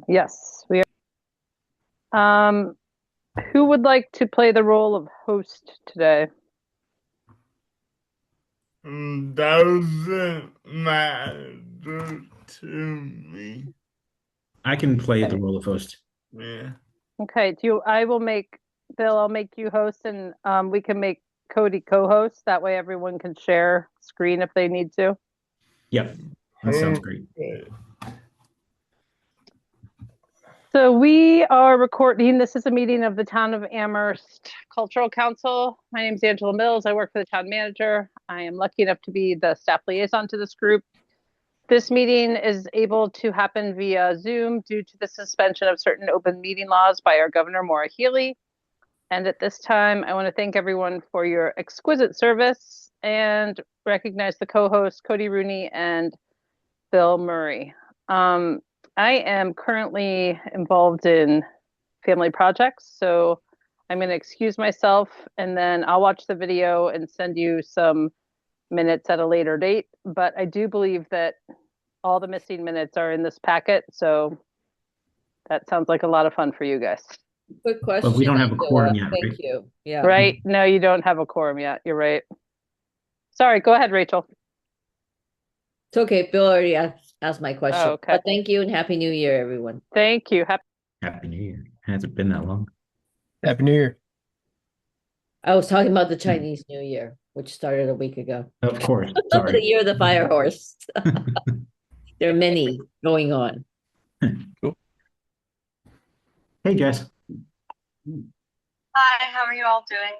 Yes, we are. Who would like to play the role of host today? Doesn't matter to me. I can play the Okay. role of host. Yeah. Okay, I will make Bill, I'll make you host and we can make Cody co-host. That way everyone can share screen if they need to. Yep, that sounds great. Okay. So we are recording. This is a meeting of the Town of Amherst Cultural Council. My name is Angela Mills. I work for the town manager. I am lucky enough to be the staff liaison to this group. This meeting is able to happen via Zoom due to the suspension of certain open meeting laws by our Governor Maura Healey. And at this time, I want to thank everyone for your exquisite service and recognize the co-hosts, Cody Rooney and Bill Murray. I am currently involved in family projects, so I'm going to excuse myself and then I'll watch the video and send you some minutes at a later date. But I do believe that all the missing minutes are in this packet, so that sounds like a lot of fun for you guys. Good But we question, don't have a Angela. quorum yet, Thank right? you. Yeah. Right? No, you don't have a quorum yet. You're right. Sorry, go ahead, Rachel. It's okay. Bill already asked my Oh, question. okay. But thank you and Happy New Year, everyone. Thank you. Happy New Year. Hasn't been that long. Happy New Year. I was talking about the Chinese New Year, which started a week ago. Of course. The Sorry. year of the fire horse. There are many going on. Cool. Hey, Jess. Hi, how are you all doing?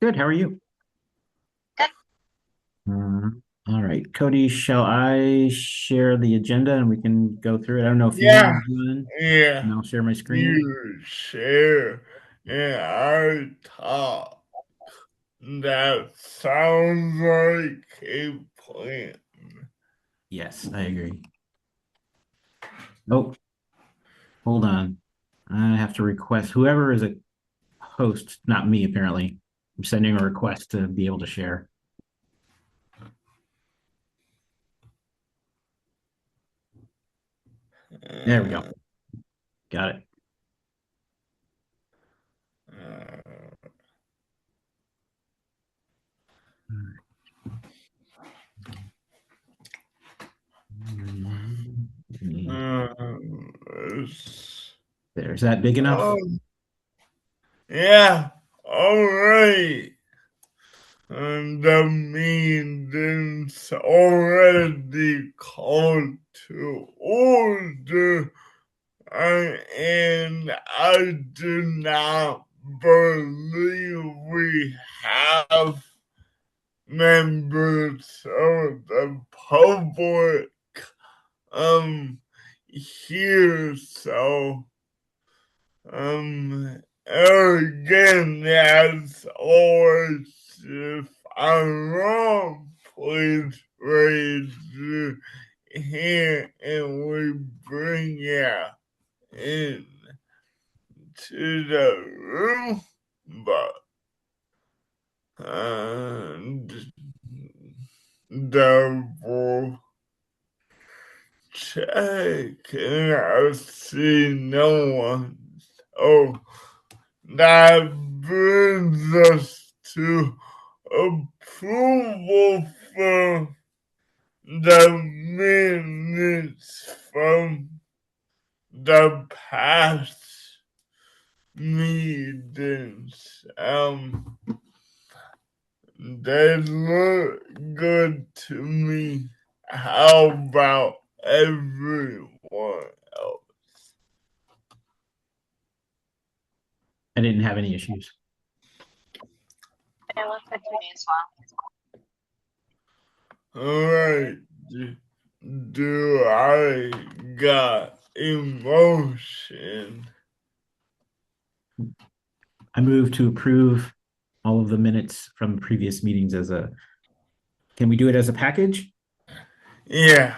Good. How are you? Good. All right, Cody, shall I share the agenda and we can go through it? I don't know if you Yeah. want to do it, Yeah. and I'll share my screen. You share in our talk. That sounds like a plan. Yes, I agree. Oh, hold on. I have to request whoever is a host, not me, apparently. I'm sending a request to be able to share. There we go. Got it. There's that big enough? Yeah, all right. And the meeting's already called to order, and I do not believe we have members of the public here, so again, as always, if I'm wrong, please raise your hand and we bring you in to the room. But double check, and I see no one. Oh, that brings us to approval for the minutes from the past meetings. They look good to me. How about everyone else? I didn't have any issues. It looks good to me as well. All right. Do I got emotion? I move to approve all of the minutes from previous meetings as a. Can we do it as a package? Yeah.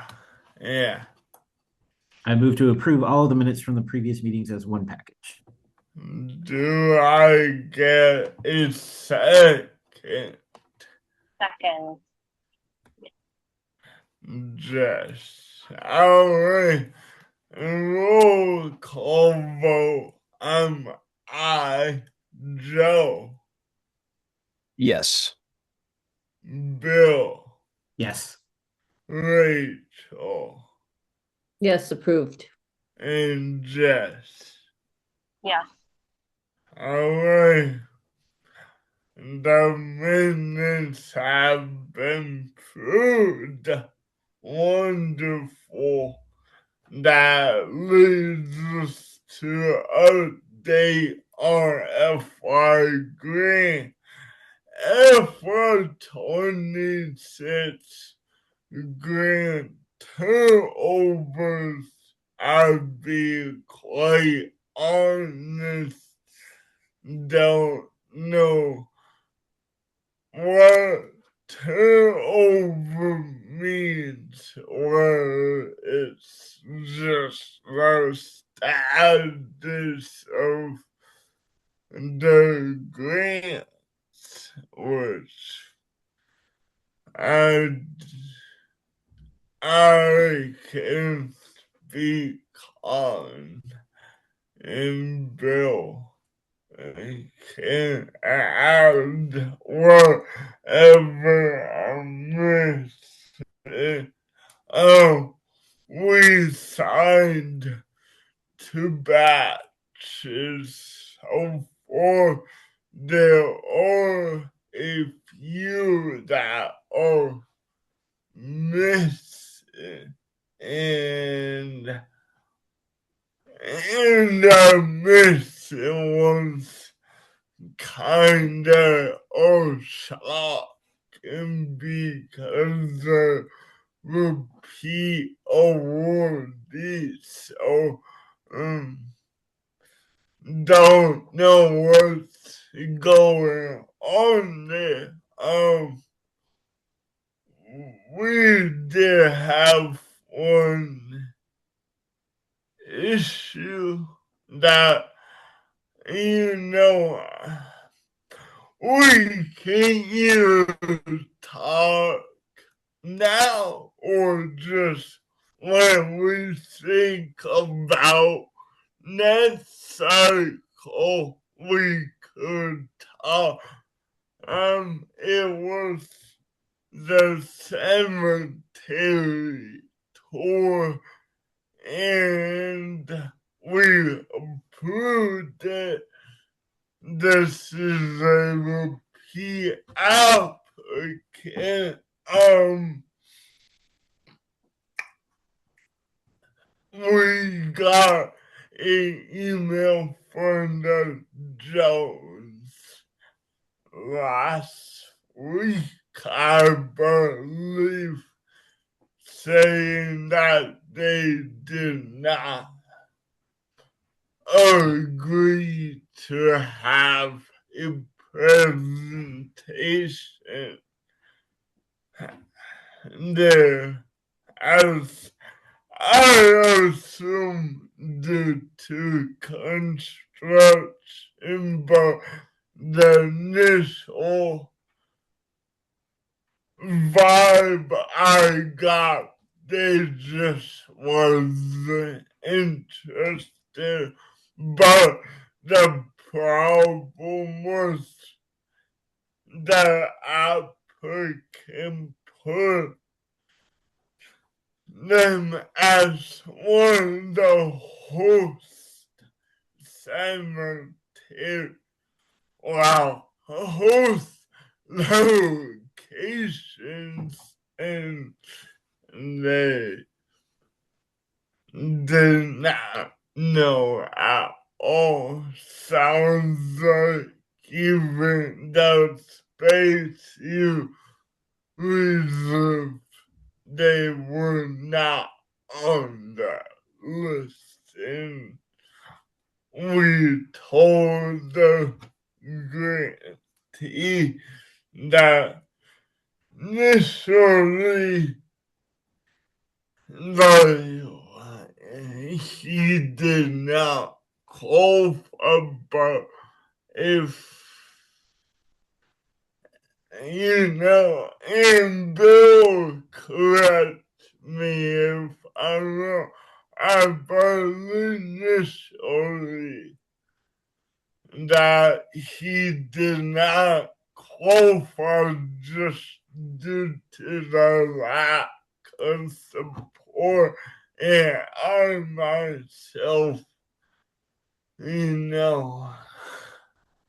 Yeah. I move to approve all of the minutes from the previous meetings as one package. Do I get a second? Second. Jess. Alright, roll call vote. I, Joe, Yes. Bill, Yes. Rachel, Yes, approved. and Jess. Yes. Alright, the minutes have been approved. Wonderful. That leads us to update our FY grant. FY 26 grant turnovers. I'll be quite honest, don't know what turnover means, where it's just the status of the grants, which I, I can speak on, and Bill can add whatever I missed. Oh, we signed 2 batches of 4. There are a few that are missing, and the missing ones kinda are shocking because repeat awardees, so don't know what's going on there. We did have one issue that, you know, we can either talk now or just when we think about next cycle we could talk. It was the cemetery tour, and we approved it. This is a repeat applicant. We got an email from the Jones last week, I believe, saying that they did not agree to have a presentation there, as I assume due to construction, but the initial vibe I got, they just wasn't interested. But the problem was the applicant put them as one of the host cemetery, host locations, and they did not know at all. Sounds like even the space you reserved, they were not on that list. And we told the grantee that initially, he did not qualify, but if and Bill correct me if I'm wrong. I believe initially that he did not qualify just due to the lack of support. And I myself,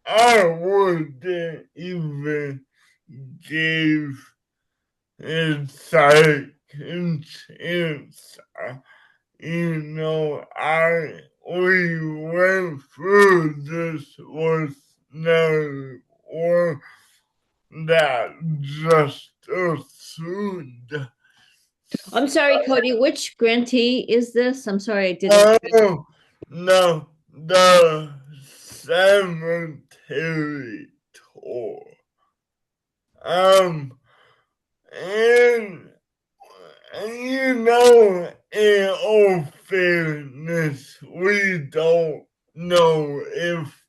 I wouldn't even give insight and chance. We went through this with no one that just assumed. I'm sorry, Cody, which grantee is this? I'm sorry, I didn't. Oh, no, the cemetery tour. Um, and in all fairness, we don't know if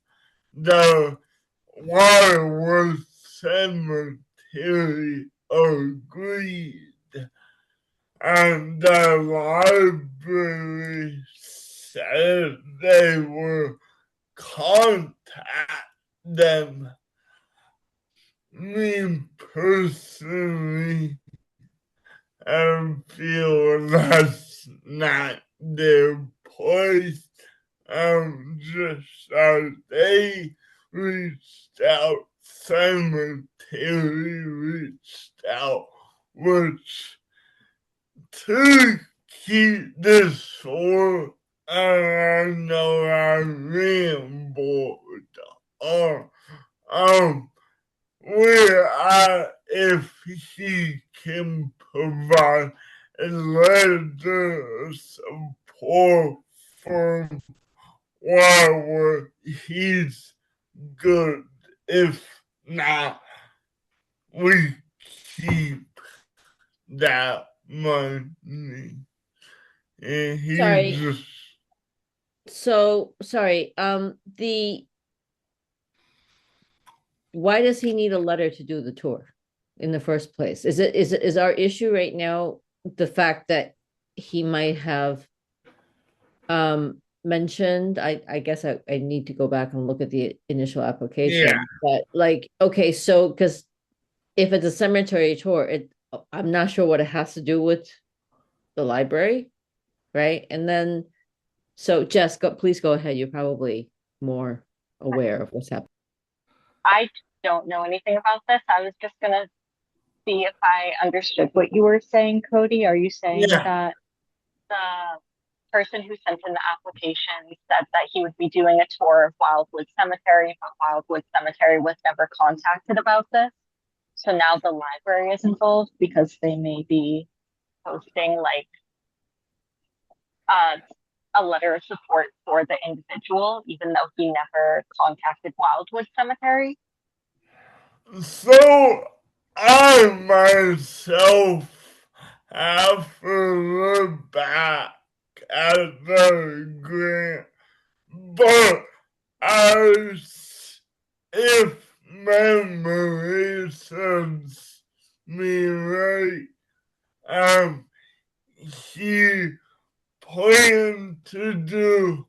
the Waterworth Cemetery agreed, and the library said they will contact them. Me personally, I feel that's not their place. Just they reached out, cemetery reached out, which to keep this short, I know I rambled on. If he can provide a letter of support from Waterworth, he's good. If not, we keep that money. And he Sorry. just So sorry. Why does he need a letter to do the tour in the first place? Is our issue right now the fact that he might have mentioned, I guess I need to go back and look at the initial application. Yeah. But like, okay, so because if it's a cemetery tour, I'm not sure what it has to do with the library, right? And then, so Jess, please go ahead. You're probably more aware of what's happening. I don't know anything about this. I was just gonna see if I understood what you were saying, Cody. Are you saying Yeah. that the person who sent in the application said that he would be doing a tour of Wildwood Cemetery, but Wildwood Cemetery was never contacted about this? So now the library is involved because they may be posting like uh, a letter of support for the individual, even though he never contacted Wildwood Cemetery. So I myself have to look back at the grant, but if memory serves me right, he planned to do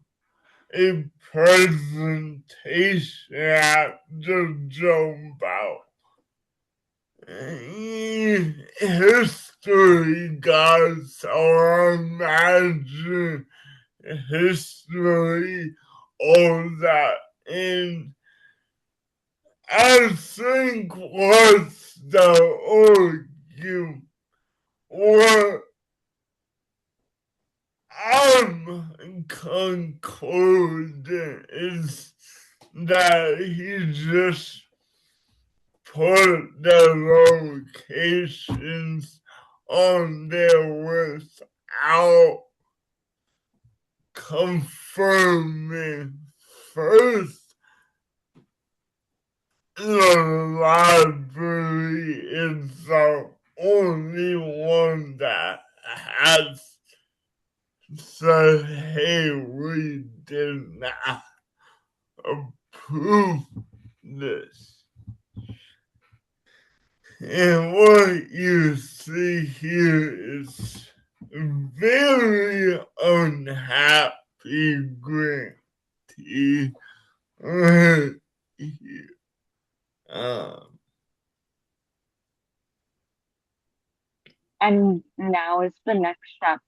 a presentation at the jump out. History, guys, so imagine history, all that. And I think what's the argument, what I'm concluding is that he just put the locations on there without confirming first. The library is the only one that has said, hey, we did not approve this. And what you see here is very unhappy grantee. Um, And now is the next step.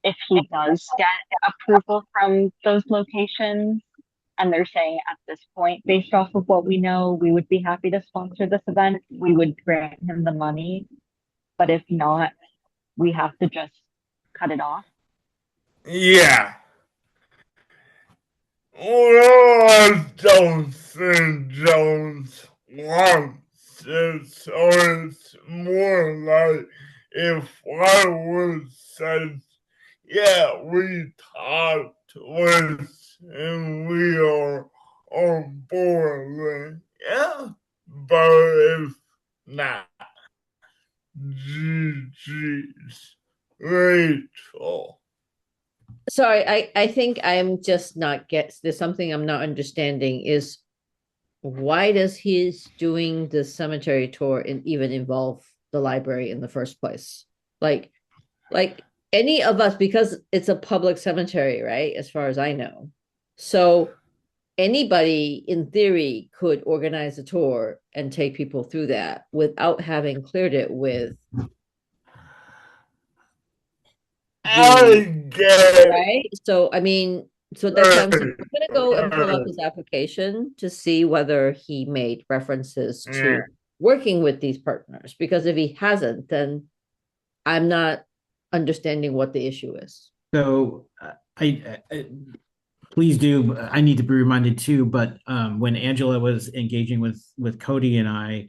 If he does get approval from those locations, and they're saying at this point, based off of what we know, we would be happy to sponsor this event, we would grant him the money. But if not, we have to just cut it off. yeah. Well, Dawson Jones wants it, so it's more like if I would say, yeah, we talked with and we are on board with, yeah, but if not, GG's Rachel. Sorry, I think I'm just not there's something I'm not understanding is why does he's doing the cemetery tour and even involve the library in the first place? Like any of us, because it's a public cemetery, right? As far as I know. So anybody in theory could organize a tour and take people through that without having cleared it with I get right. So I mean, so that's what I'm saying. I'm gonna go and pull up his application to see whether he made references to working with these partners, because if he hasn't, then I'm not understanding what the issue is. So please do. I need to be reminded too. But when Angela was engaging with Cody and I,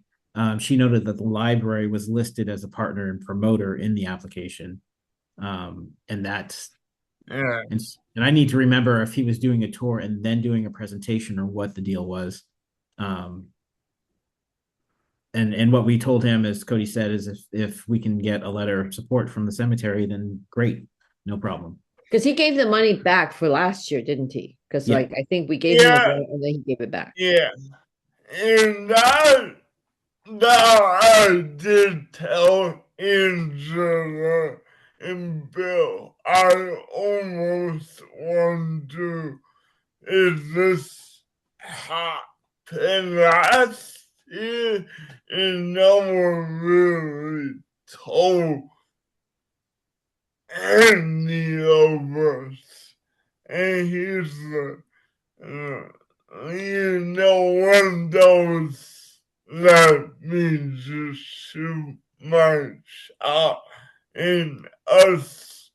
she noted that the library was listed as a partner and promoter in the application, and that's and I need to remember if he was doing a tour and then doing a presentation or what the deal was. And what we told him, as Cody said, is if we can get a letter of support from the cemetery, then great, no problem. Because he gave the money back for last year, didn't he? Because Yeah. like I think we gave him a grant and then he gave it back. Yeah. And that I did tell Angela and Bill, I almost want to, is this happened last year? And no one really told any of us. And he's like, you know, one of those let me just shoot my shot, and us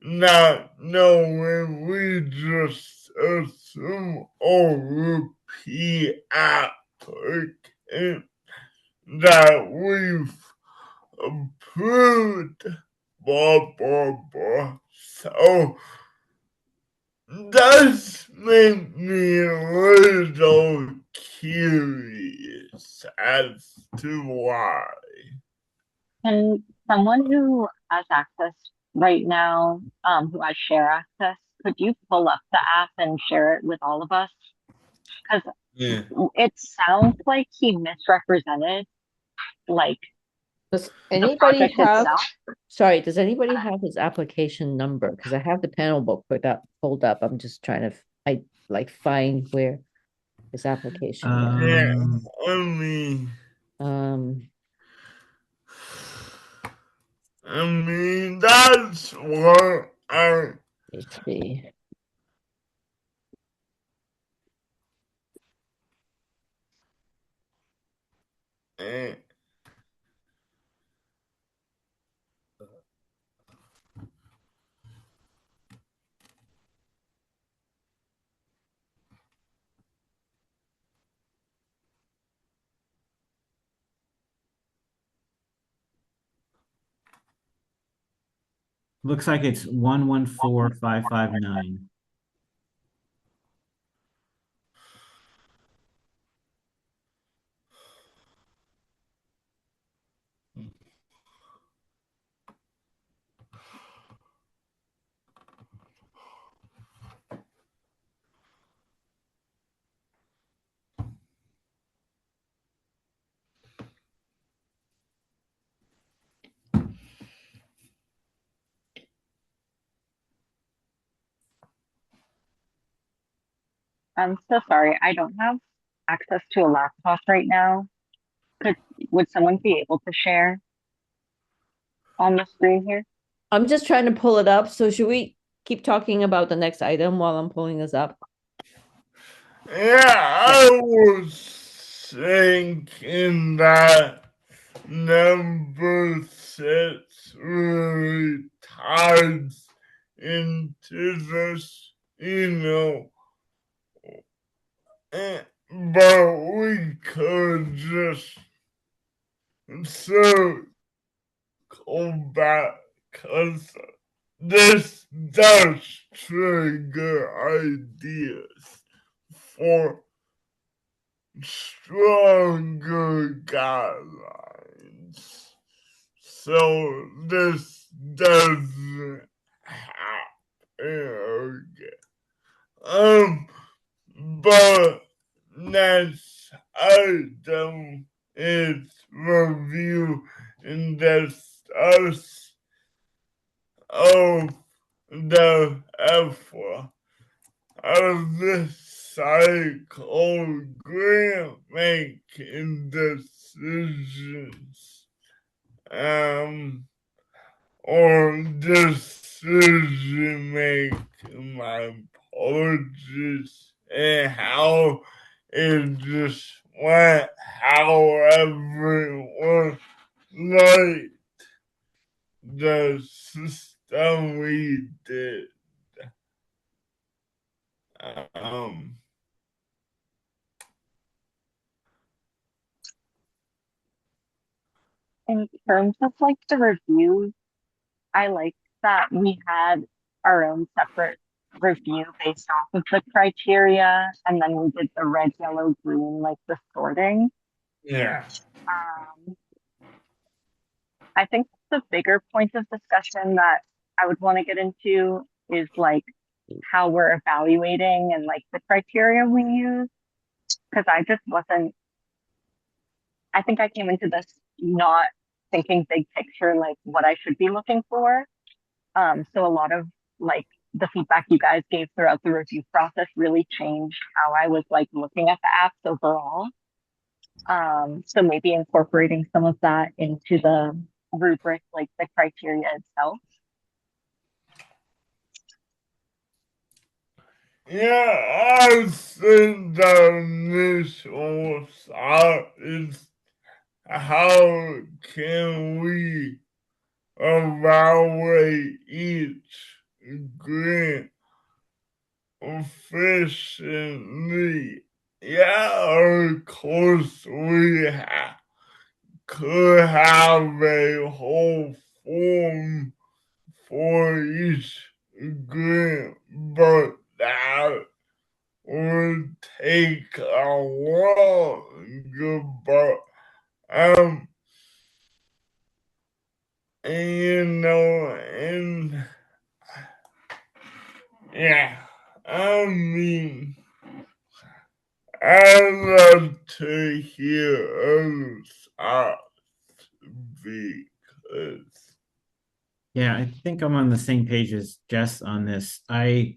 not knowing, we just assume or repeat applicant that we've approved, blah, blah, blah. So, does make me a little curious as to why. And someone who has access right now, who has share access, could you pull up the app and share it with all of us? Because it sounds like he misrepresented like Does the anybody project have, itself. sorry, does anybody have his application number? Because I have the panel book pulled up. I'm just trying to find where his application is. Yeah, Um, I mean, that's what let's see. eh, Looks like it's 114559. I'm so sorry. I don't have access to a laptop right now. Could would someone be able to share on the screen here? I'm just trying to pull it up. So should we keep talking about the next item while I'm pulling this up? Yeah, I was thinking that number six really ties into this, but we could just circle back because this does trigger ideas for stronger guidelines. So this doesn't happen again. But next item is review and discuss of the effort of this cycle grant making decisions. Or decision making, my apologies, and how it just went however it was, like the system we did. Um, In terms of like the reviews, I like that we had our own separate review based off of the criteria, and then we did the red, yellow, green, like the sorting. yeah. Um, I think the bigger point of discussion that I would want to get into is like how we're evaluating and like the criteria we use. Because I just wasn't, I think I came into this not thinking big picture, like what I should be looking for. So a lot of like the feedback you guys gave throughout the review process really changed how I was like looking at the apps overall. So maybe incorporating some of that into the rubric, like the criteria itself. Yeah, I think the initial thought is how can we evaluate each grant efficiently? Yeah, of course could have a whole form for each grant, but that would take a longer, but um and yeah, I mean, I'd love to hear others thoughts because Yeah, I think I'm on the same page as Jess on this. I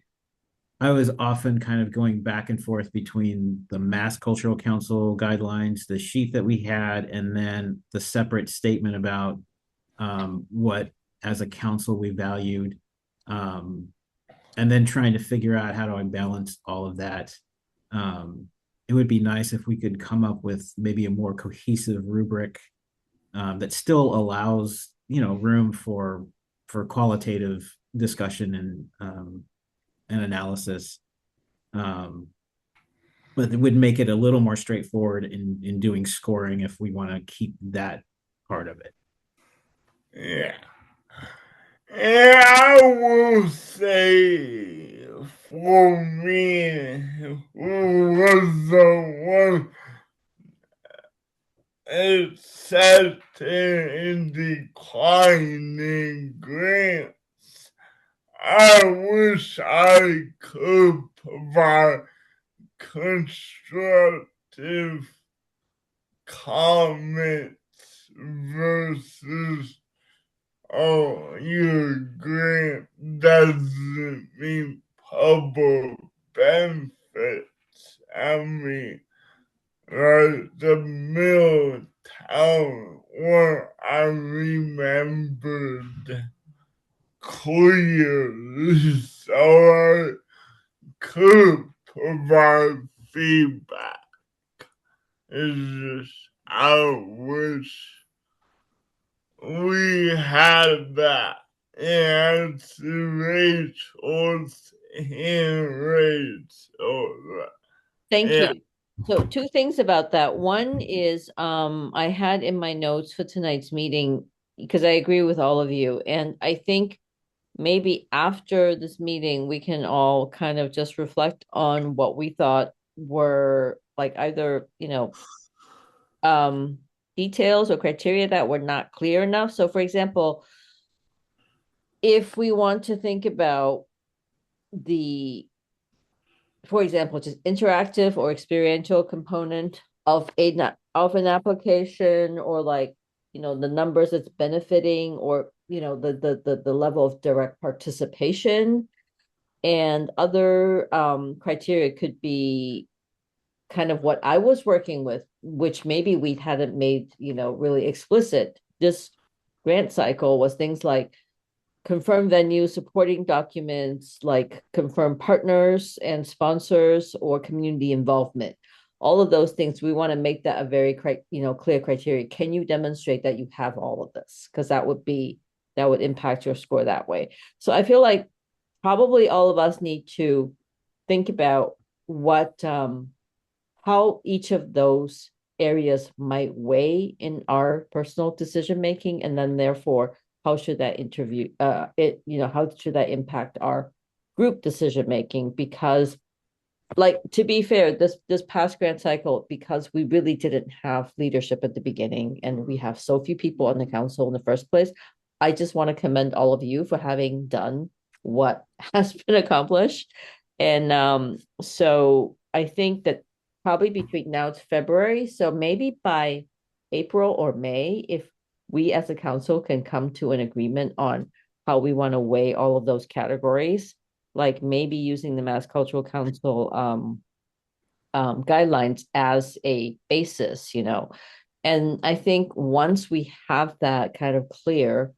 was often kind of going back and forth between the Mass Cultural Council guidelines, the sheet that we had, and then the separate statement about what, as a council, we valued, um, and then trying to figure out how do I balance all of that. It would be nice if we could come up with maybe a more cohesive rubric that still allows room for qualitative discussion and analysis, um, but it would make it a little more straightforward in doing scoring if we want to keep that part of it. yeah. And I will say for me, who was the one accepting and declining grants, I wish I could provide constructive comments versus, oh, your grant doesn't mean public benefits. like the middle town where I remembered clearly so I could provide feedback. It's just I wish we had that. And Rachel's hand raised. Thank Yeah. you. So two things about that. One is I had in my notes for tonight's meeting, because I agree with all of you, and I think maybe after this meeting we can all kind of just reflect on what we thought were like either, details or criteria that were not clear enough. So for example, if we want to think about the, for example, just interactive or experiential component of an application, or like, the numbers it's benefiting, or the level of direct participation, and other criteria could be kind of what I was working with, which maybe we hadn't made, really explicit. This grant cycle was things like confirm venue, supporting documents, like confirm partners and sponsors, or community involvement. All of those things, we want to make that a very clear criteria. Can you demonstrate that you have all of this? Because that would impact your score that way. So I feel like probably all of us need to think about what how each of those areas might weigh in our personal decision making, and then therefore how should that how should that impact our group decision making. Because, like, to be fair, this past grant cycle, because we really didn't have leadership at the beginning and we have so few people on the council in the first place, I just want to commend all of you for having done what has been accomplished. And so I think that probably between now to February, so maybe by April or May, if we as a council can come to an agreement on how we want to weigh all of those categories, like maybe using the Mass Cultural Council guidelines as a basis, And I think once we have that kind of clear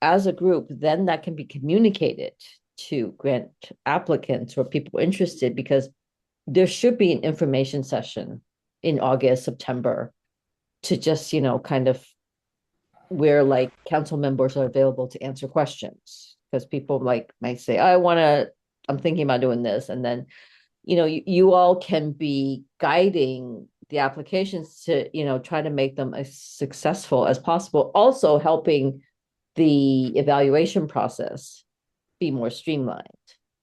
as a group, then that can be communicated to grant applicants or people interested, because there should be an information session in August, September, to just, kind of where like council members are available to answer questions, because people might say, I'm thinking about doing this. And then, you all can be guiding the applications to, try to make them as successful as possible, also helping the evaluation process be more streamlined,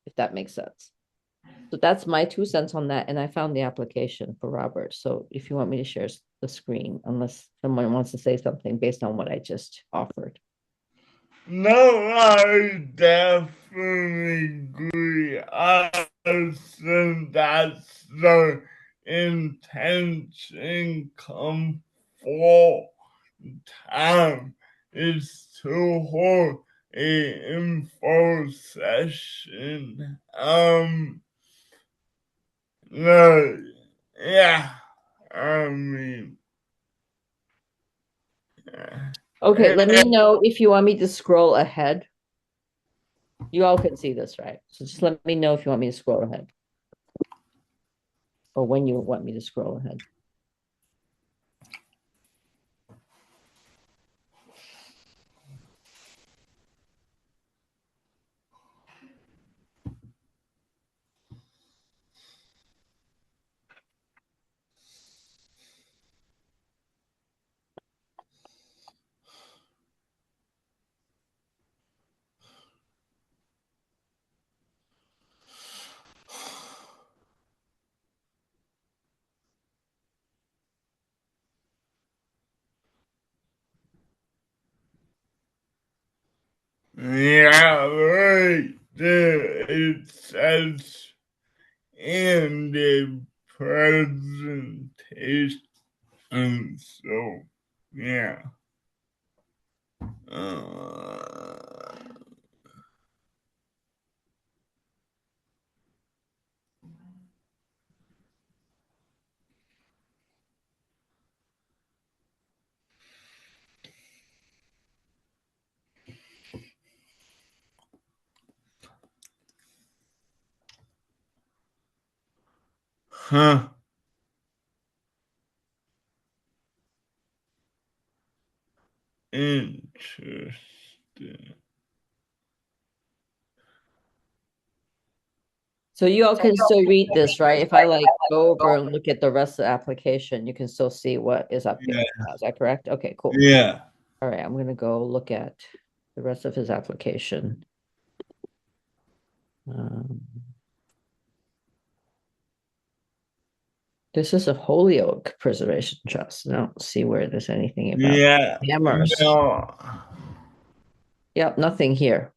if that makes sense. So that's my 2 cents on that. And I found the application for Robert. So if you want me to share the screen, unless someone wants to say something based on what I just offered. No, I definitely agree. I think that's the intention come fall time is to hold a info session. No, yeah, I mean, Okay, let me know if you want me to scroll ahead. You all can see this, right? So just let me know if you want me to scroll ahead, or when you want me to scroll ahead. yeah, right there it says in the presentation. So, yeah. Huh. Interesting. So you all can still read this, right? If I like go over and look at the rest of the application, you can still see what is up here. Yeah. Is that correct? Okay, cool. Yeah. All right, I'm gonna go look at the rest of his application. This is a Holyoke Preservation Trust. I don't see where there's anything about Yeah. Amherst. No. Yep, nothing here.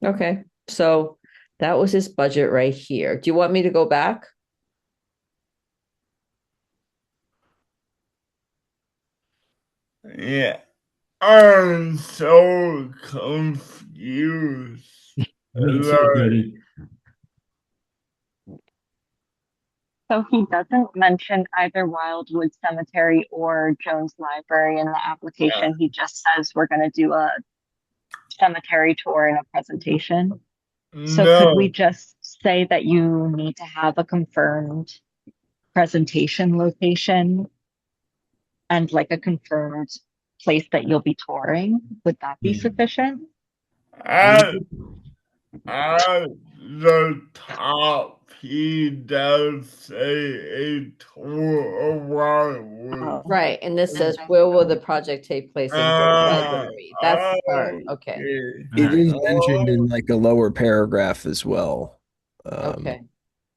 Okay, so that was his budget right here. Do you want me to go back? Yeah. I'm so confused. Me too, Like, Cody. So he doesn't mention either Wildwood Cemetery or Jones Library in the application. He just says we're going to do a cemetery tour and a presentation. So could we no. just say that you need to have a confirmed presentation location and like a confirmed place that you'll be touring? Would that be Yeah. sufficient? At the top, he does say a tour of Wildwood. Right, and this says, where will the project take place in Jones Library? That's the part, okay, Okay. All It right. is mentioned in like a lower paragraph as well. okay.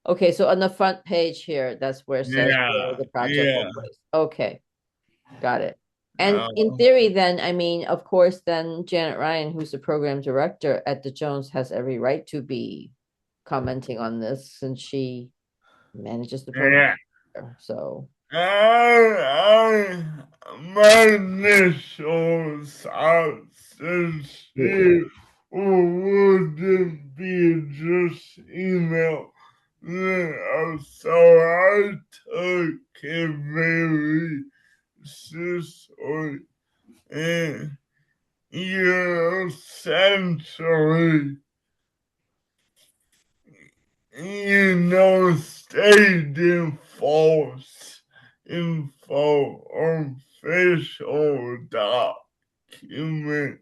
Okay, so on the front page here, that's where it says where Yeah. the project will Yeah. place. Okay, got it. And No. in theory, then, I mean, of course, then Janet Ryan, who's the program director at the Jones, has every right to be commenting on this since she manages the program. Yeah. So, My initial thoughts is it wouldn't be just email. So I took it very seriously. And you essentially, stayed in false info on official documents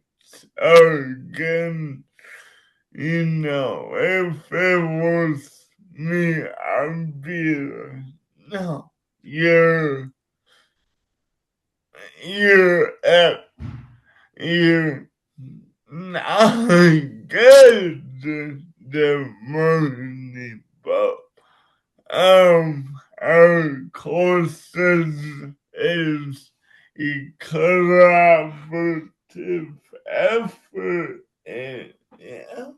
again. If it was me, I'd be no, you're at you're not good the money, but our course is a collaborative effort, and yeah,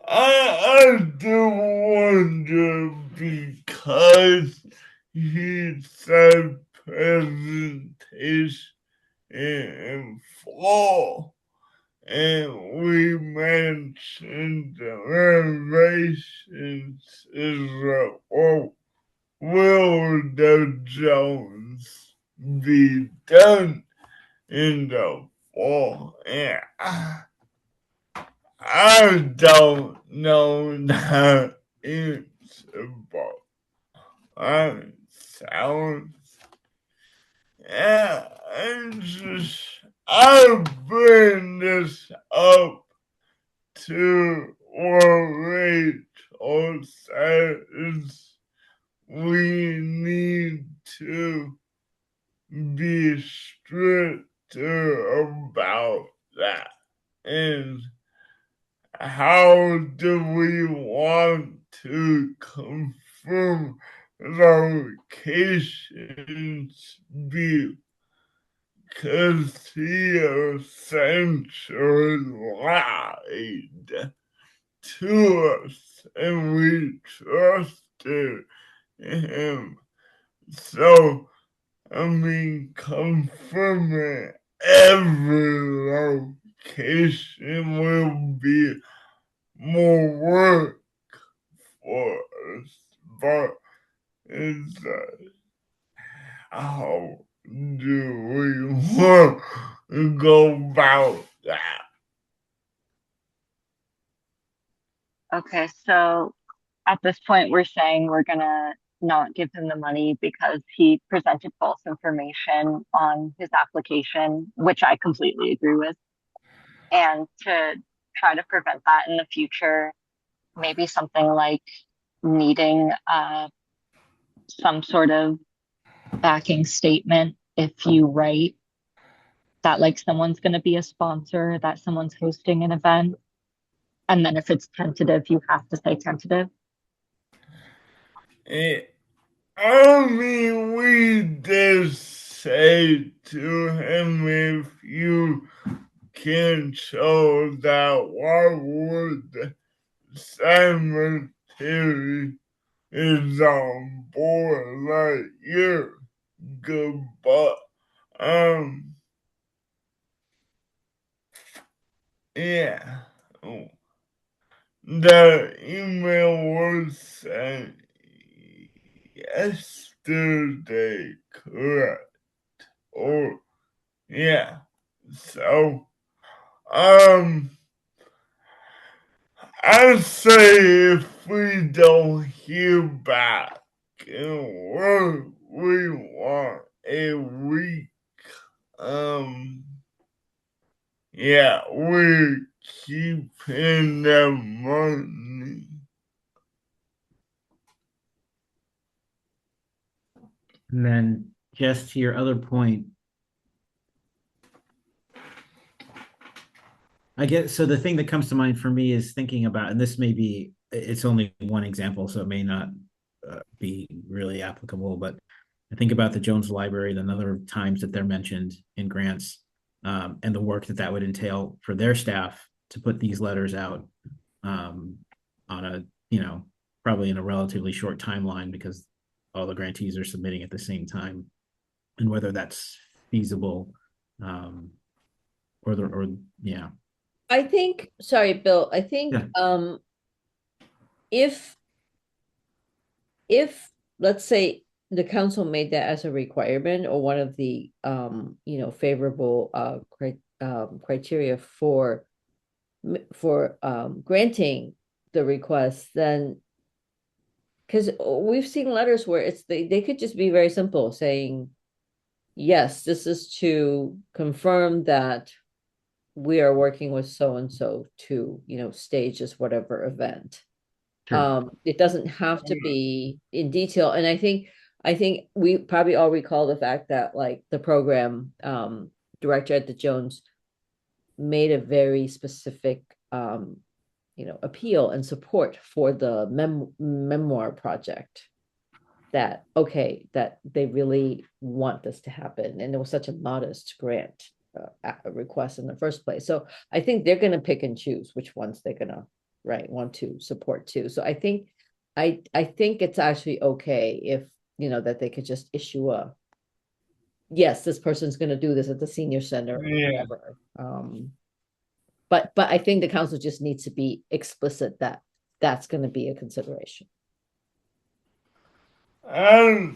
I do wonder because he said presentation in fall. And we mentioned the renovations is oh, will the Jones be done in the fall? And I don't know the answer, but I sounds yeah, I bring this up to what Rachel says. We need to be stricter about that. And how do we want to confirm locations be? Because he essentially lied to us and we trusted him. So, I mean, confirming every location will be more work for us, but it's how do we want to go about that? Okay, so at this point, we're saying we're gonna not give him the money because he presented false information on his application, which I completely agree with. And to try to prevent that in the future, maybe something like needing some sort of backing statement if you write that like someone's going to be a sponsor, that someone's hosting an event. And then if it's tentative, you have to say tentative. I mean, we did say to him, if you can show that, why would cemetery is on board? Like, you're good, but yeah. The email was sent yesterday, correct? Or yeah. So I say if we don't hear back and we want a week, yeah, we're keeping the money. And then just to your other point, I guess so. The thing that comes to mind for me is thinking about, and this may be, it's only one example, so it may not be really applicable, but I think about the Jones Library, the number of times that they're mentioned in grants, and the work that would entail for their staff to put these letters out on a, probably in a relatively short timeline because all the grantees are submitting at the same time, and whether that's feasible, or yeah. I think, sorry, Bill, I think Yeah. If let's say the council made that as a requirement or one of the favorable criteria for granting the request, then because we've seen letters where they could just be very simple saying, yes, this is to confirm that we are working with so and so to stage this whatever event. Sure. It doesn't have to be in detail. And I think we probably all recall the fact that like the program director at the Jones made a very specific appeal and support for the memoir project, that that they really want this to happen, and it was such a modest grant request in the first place. So I think they're going to pick and choose which ones they're going to want to support too. So I think it's actually okay if that they could just issue a, yes, this person's going to do this at the senior center or whatever. But I think the council just needs to be explicit that that's going to be a consideration. I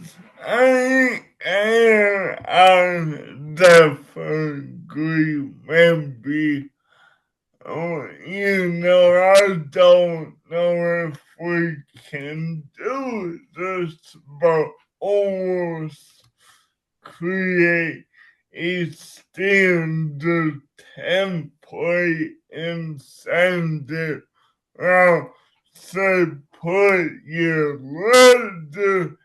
definitely agree. Maybe, I don't know if we can do this, but almost create a standard template and send it out. Say, put your letter,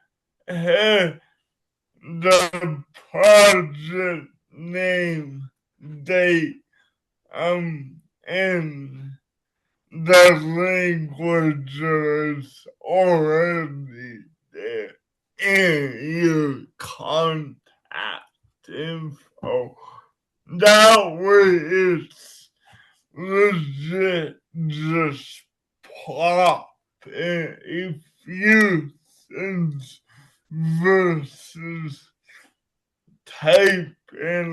the project name, date, and the language is already there in your contact info. That way it's legit just plop in a few sentences versus type in,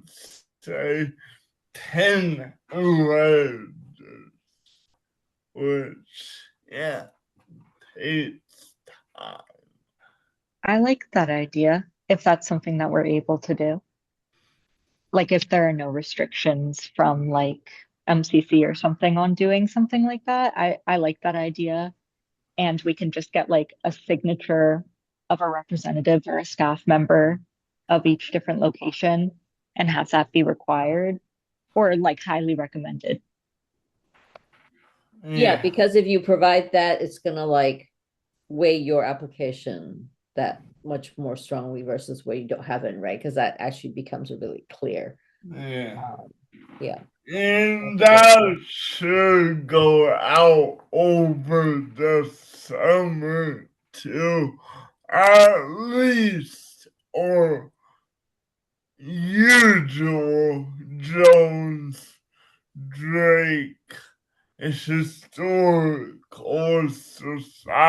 let's say, 10 letters, which, yeah, takes time. I like that idea if that's something that we're able to do. Like if there are no restrictions from like MCC or something on doing something like that. I like that idea. and we can just get like a signature of a representative or a staff member of each different location and have that be required or like highly recommended. Yeah, because if you provide that, it's gonna like weigh your application that much more strongly versus where you don't have it, right? Because that actually becomes really clear. Yeah. Yeah. And that should go out over the summer too, at least, or usual Jones Drake is historical society.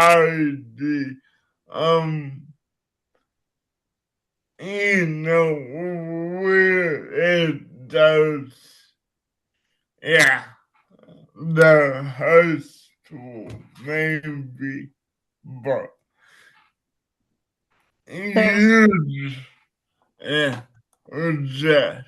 You know where it does, yeah, the high school maybe, but huge, yeah, just.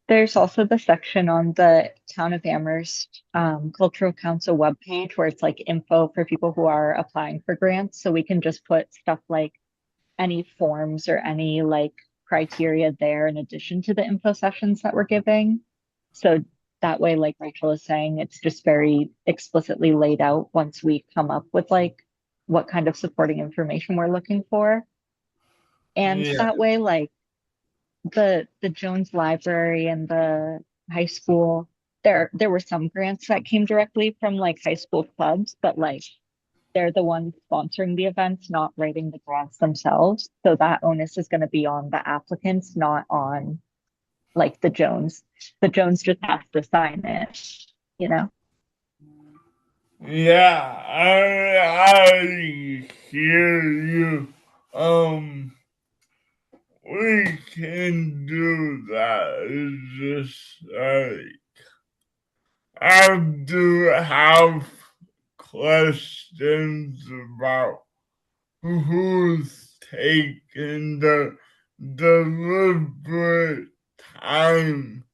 There's also the section on the Town of Amherst Cultural Council webpage where it's like info for people who are applying for grants. So we can just put stuff like any forms or any like criteria there in addition to the info sessions that we're giving. So that way, like Rachel is saying, it's just very explicitly laid out once we come up with like what kind of supporting information we're looking for. And Yeah. that way, like the Jones Library and the high school, there were some grants that came directly from like high school clubs, but like they're the ones sponsoring the events, not writing the grants themselves. So that onus is going to be on the applicants, not on like the Jones. The Jones just has to sign it, you know? Yeah, I hear you. We can do that. It's just like I do have questions about who's taking the deliberate time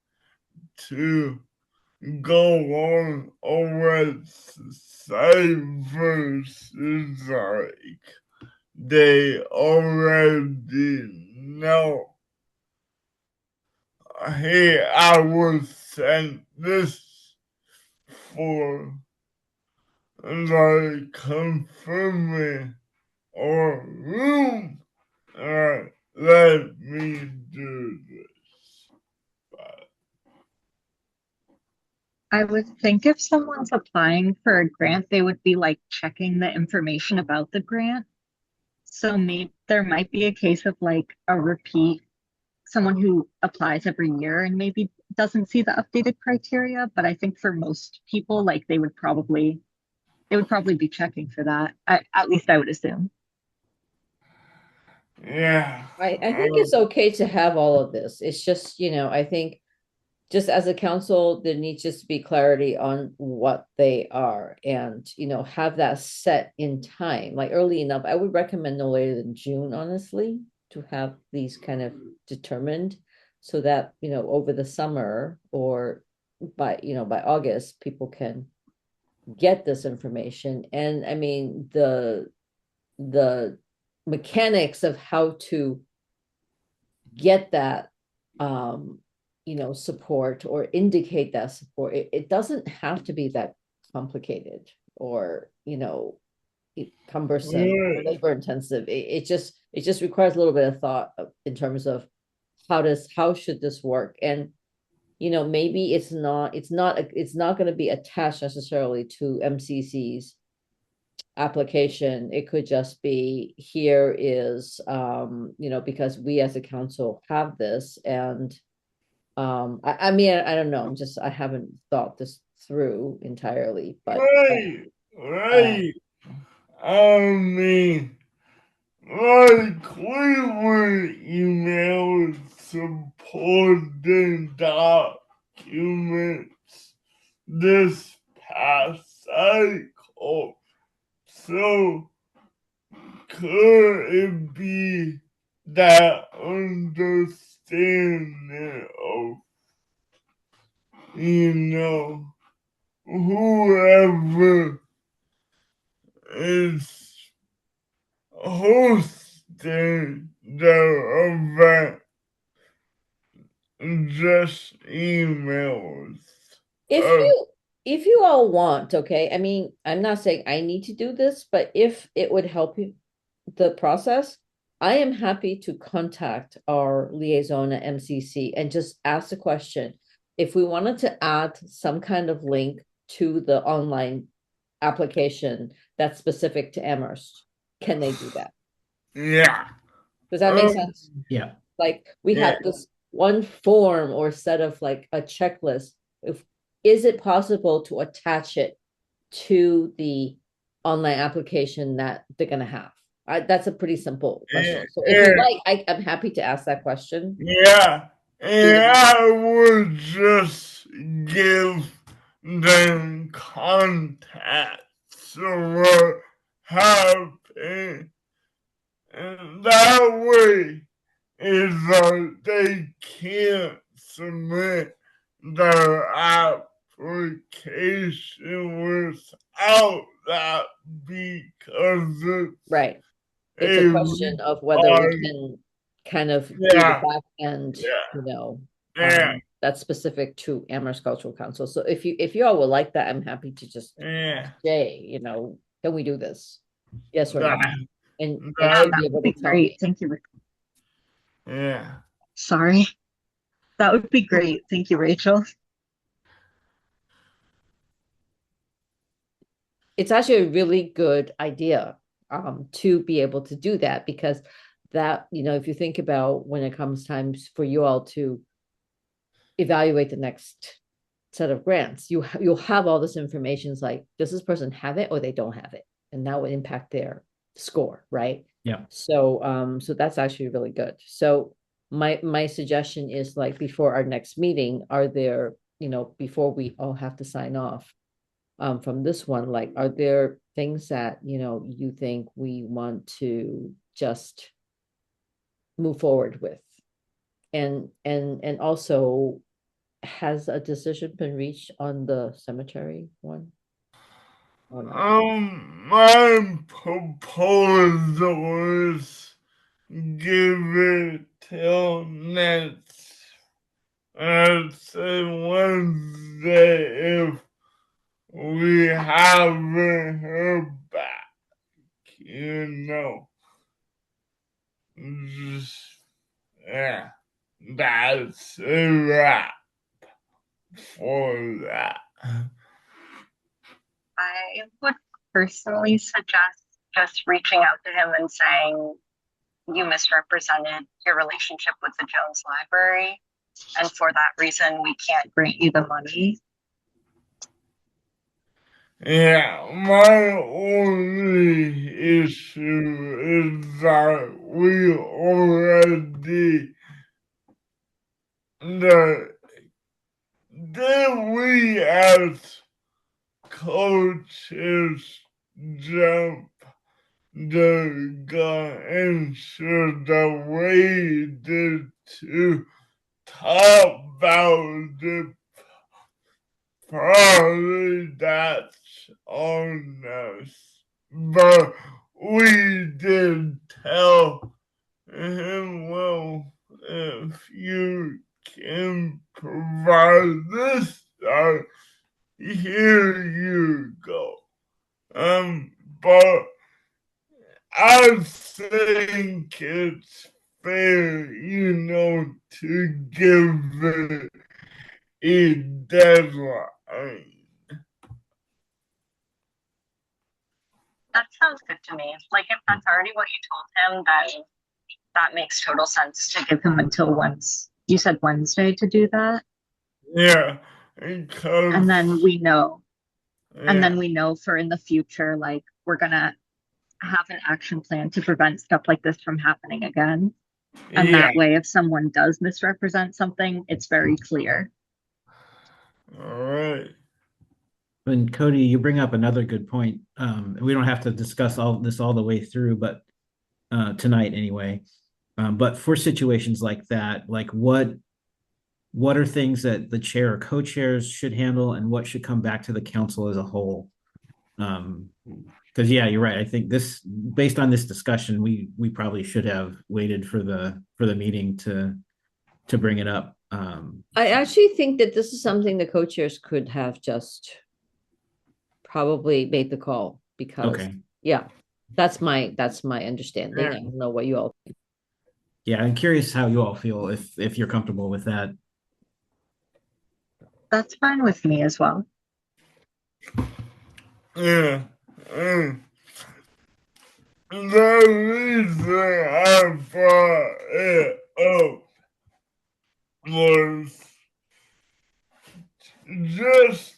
to go on a website versus like they already know. Hey, I was sent this for like confirming or room. Let me do this. But I would think if someone's applying for a grant, they would be like checking the information about the grant. So maybe there might be a case of like a repeat, someone who applies every year and maybe doesn't see the updated criteria. But I think for most people, like they would probably be checking for that. At least I would assume. yeah, I think it's okay to have all of this. It's just, I think just as a council, there needs just to be clarity on what they are and, have that set in time, like early enough. I would recommend no later than June, honestly, to have these kind of determined so that, over the summer or by August, people can get this information. And I mean, the mechanics of how to get that support or indicate that support, it doesn't have to be that complicated or cumbersome or labor intensive. It just requires a little bit of thought in terms of how should this work. And maybe it's not going to be attached necessarily to MCC's application. It could just be, here is because we as a council have this. And I mean, I don't know, I haven't thought this through entirely, but right. I mean, like we were emailed supporting documents this past cycle. So could it be that understanding of, whoever is hosting the event, just emails. If Uh, you all want, okay, I mean, I'm not saying I need to do this, but if it would help you the process, I am happy to contact our liaison at MCC and just ask the question. If we wanted to add some kind of link to the online application that's specific to Amherst, can they do that? yeah. Does that make sense? Yeah. Like we Yeah. have this one form or set of like a checklist. Is it possible to attach it to the online application that they're gonna have? That's a pretty simple question. So if you like, I'm happy to ask that question. Yeah, and I would just give them contacts of what happened, and that way, if they can't submit their application without that because Right. It's a a question of whether we can kind of do the Yeah. back end, Yeah. Yeah. that's specific to Amherst Cultural Council. So if you all would like that, I'm happy to just Yeah. Jay, can we do this? Yes or no? That- And that should be able to tell me. Great. Thank you. Yeah. Sorry. That would be great. Thank you, Rachel. It's actually a really good idea to be able to do that, because that, if you think about when it comes times for you all to evaluate the next set of grants, you'll have all this information. It's like, does this person have it or they don't have it? And that would impact their score, right? Yeah. So that's actually really good. So my suggestion is, like, before our next meeting, are there, before we all have to sign off from this one, like, are there things that, you think we want to just move forward with? And also, has a decision been reached on the cemetery one? My proposal is give it till next, I'd say Wednesday if we haven't heard back, just, yeah, that's a wrap for that. I would personally suggest just reaching out to him and saying you misrepresented your relationship with the Jones Library, and for that reason, we can't grant you the money. Yeah, my only issue is that we already did we as coaches jump the gun and should have waited to talk about the probably that's on us, but we did tell him, well, if you can provide this, here you go. But I think it's fair, to give it a deadline. That sounds good to me. Like, if that's already what you told him, then that makes total sense to give him until you said Wednesday to do that. Yeah, because and then we know. yeah. And then we know for in the future, like, we're gonna have an action plan to prevent stuff like this from happening again. And that way, if someone does misrepresent something, it's very clear. All right. And Cody, you bring up another good point. We don't have to discuss all this all the way through, but tonight anyway. But for situations like that, like what are things that the chair or co-chairs should handle, and what should come back to the council as a whole? Because because yeah, you're right. I think this, based on this discussion, we probably should have waited for the meeting to bring it up. I actually think that this is something the co-chairs could have just probably made the call because Okay. yeah, that's my understanding. I don't know what you all think. Yeah, I'm curious how you all feel if you're comfortable with that. That's fine with me as well. Yeah. The reason I brought it up was just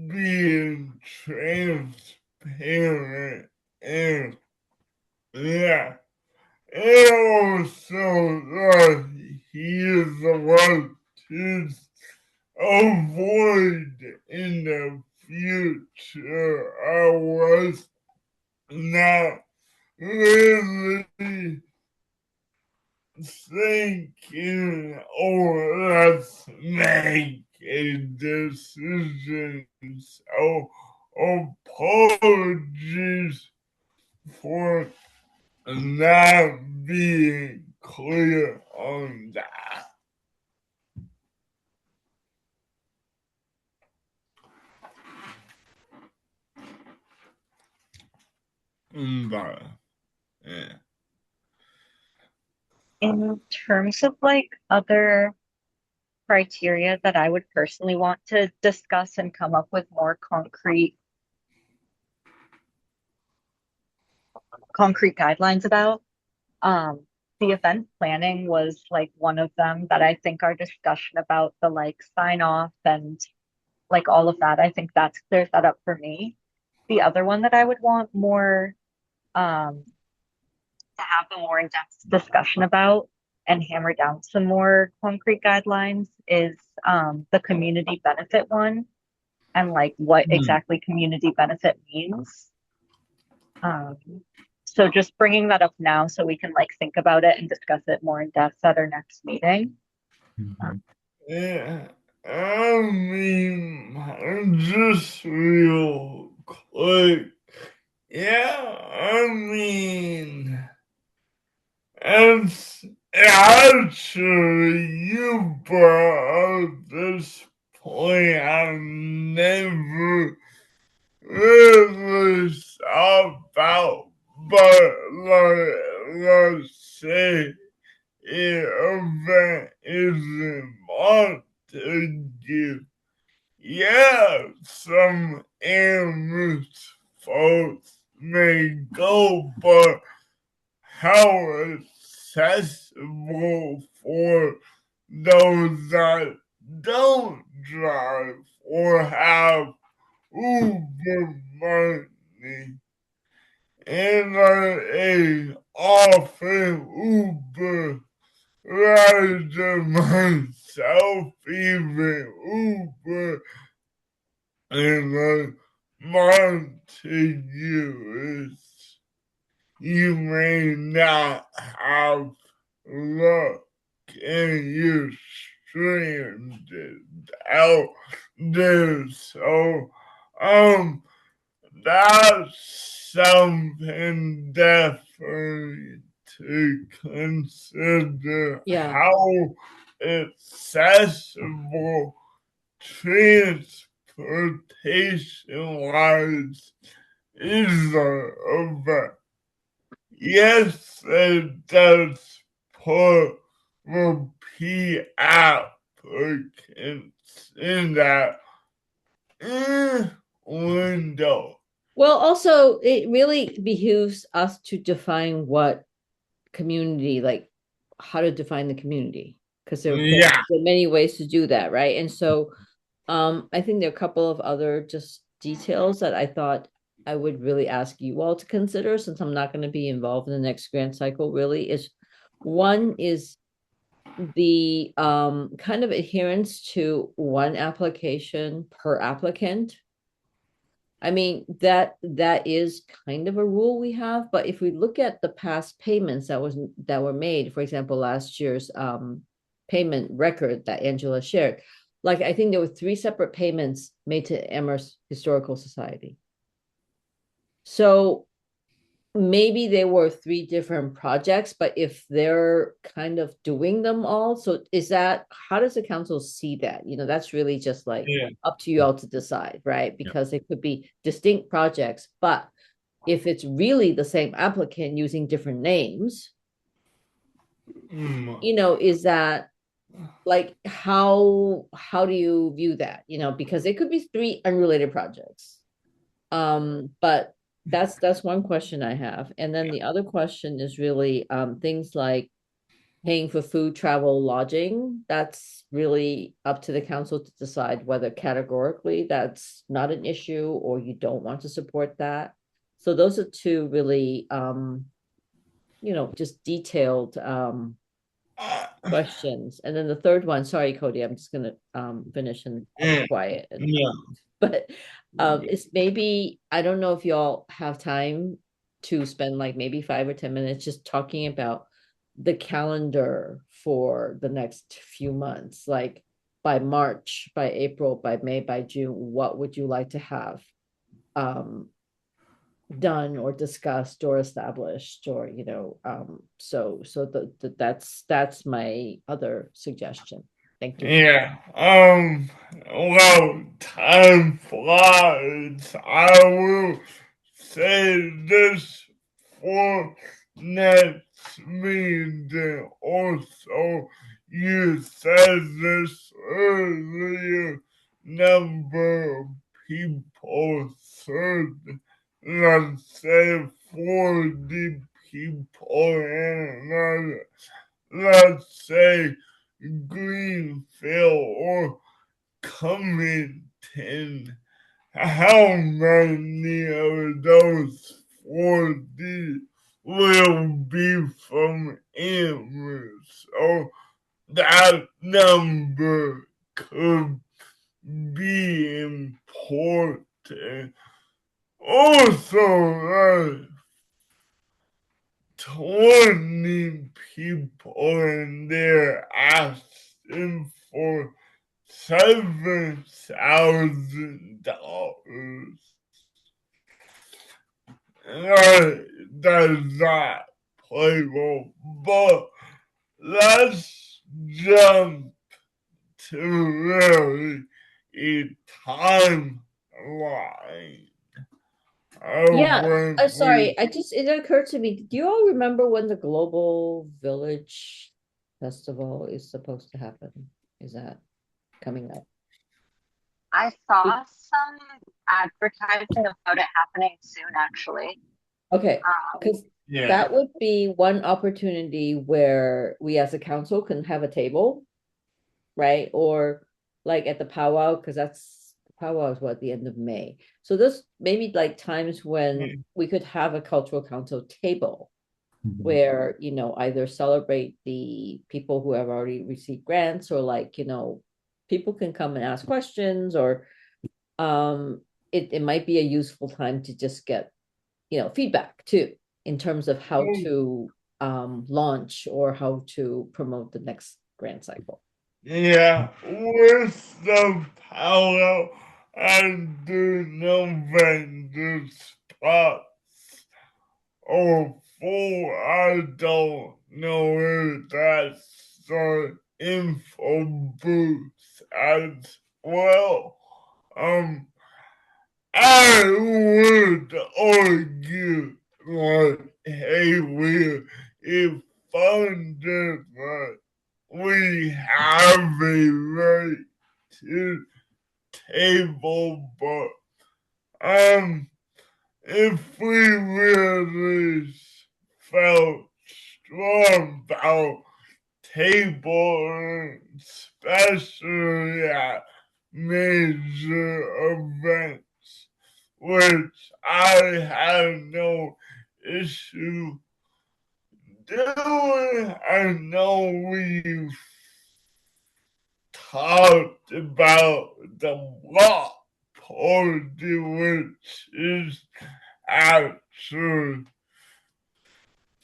being transparent and yeah. And also here's what to avoid in the future. I was not really thinking, oh, let's make a decision. So apologies for not being clear on that. But, yeah. In terms of like other criteria that I would personally want to discuss and come up with more concrete guidelines about, the event planning was like one of them that I think our discussion about the like sign off and like all of that, I think that's clears that up for me. The other one that I would want more to have a more in-depth discussion about and hammer down some more concrete guidelines is the community benefit one and like what exactly community benefit means. So just bringing that up now so we can like think about it and discuss it more in depth at our next meeting. Yeah, I mean, just real quick. Yeah, I mean, it's actually you brought up this point I never really thought about, but like, let's say event isn't Montague. Yeah, some Amherst folks may go, but how accessible for those that don't drive or have Uber money and are often Uber rider myself, even Uber and Montague is you may not have luck and you're stranded out there. So that's something definitely to consider Yeah. how accessible transportation wise is the event. Yes, it does put repeat applicants in that window. Well, also it really behooves us to define what community, like how to define the community, because there are many ways to do that, right? And so I think there are a couple of other just details that I thought I would really ask you all to consider, since I'm not going to be involved in the next grant cycle. Really, is one is the kind of adherence to one application per applicant. I mean, that is kind of a rule we have, but if we look at the past payments that were made, for example, last year's payment record that Angela shared, like I think there were 3 separate payments made to Amherst Historical Society. So maybe there were 3 different projects, but if they're kind of doing them all, so is that, how does the council see that? That's really just like Yeah. up to you all to decide, right? Because it could be distinct projects, but if it's really the same applicant using different names, is that like, how do you view that? Because it could be 3 unrelated projects. But that's one question I have. And then the other question is really things like paying for food, travel, lodging. That's really up to the council to decide whether categorically that's not an issue or you don't want to support that. So those are 2 really just detailed questions. And then the third one, sorry, Cody, I'm just gonna finish and be quiet. But it's maybe, I don't know if y'all have time to spend like maybe 5 or 10 minutes just talking about the calendar for the next few months, like by March, by April, by May, by June, what would you like to have done or discussed or established, or that's my other suggestion. Thank you. Yeah. Well, time flies. I will say this for next meeting. Also, you said this earlier. Number of people served. Let's say 40 people in let's say Greenfield or Covington. How many of those 40 will be from Amherst? So that number could be important. Also, 20 people in there asking for $7,000. Does not play well, but let's jump to really a timeline. Yeah, sorry, it occurred to me, do you all remember when the Global Village Festival is supposed to happen? Is that coming up? I saw some advertising about it happening soon, actually. Okay, because that would be one opportunity where we as a council can have a table, right? Or like at the powwow, because that's powwow is what, the end of May. So this maybe like times when we could have a cultural council table where, either celebrate the people who have already received grants, or like, people can come and ask questions, or it might be a useful time to just get, feedback too, in terms of how to launch or how to promote the next grant cycle. Yeah, with the power and the November spots. Oh, four, I don't know if that's the info booth as well. I would argue like, hey, if funded, like, we have a right to table, but if we really felt strong about table, especially at major events, which I have no issue doing. I know we've talked about the block party, which is actually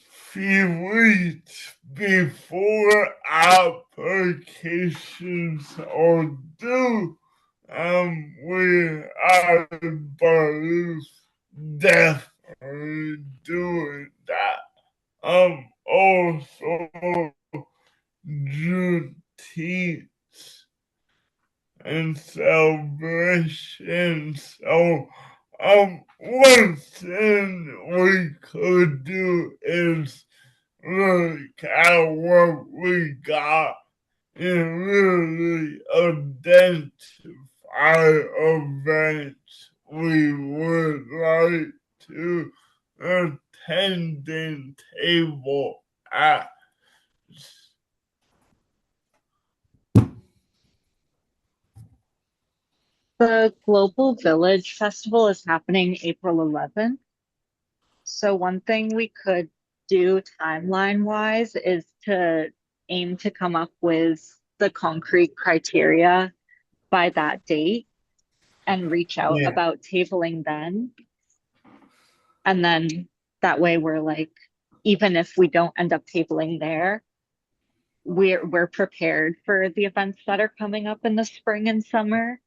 few weeks before applications are due. We, I believe, definitely doing that. Also Juneteenth and celebrations. So, one thing we could do is look at what we got and really identify events we would like to attend and table at. The Global Village Festival is happening April 11th. So one thing we could do timeline wise is to aim to come up with the concrete criteria by that date and reach out Yeah. about tabling then. And then that way we're like, even if we don't end up tabling there, we're prepared for the events that are coming up in the spring and summer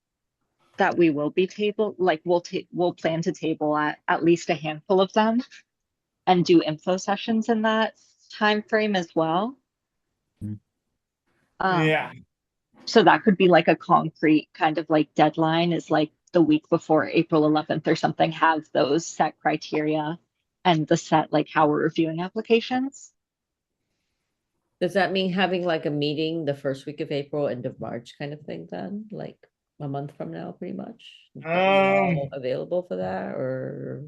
that we will be table like we'll plan to table at least a handful of them and do info sessions in that time frame as well. Yeah. So that could be like a concrete kind of like deadline is like the week before April 11th or something, have those set criteria and the set like how we're reviewing applications. Does that mean having like a meeting the first week of April, end of March kind of thing then? Like a month from now, pretty much? Are you all available for that or?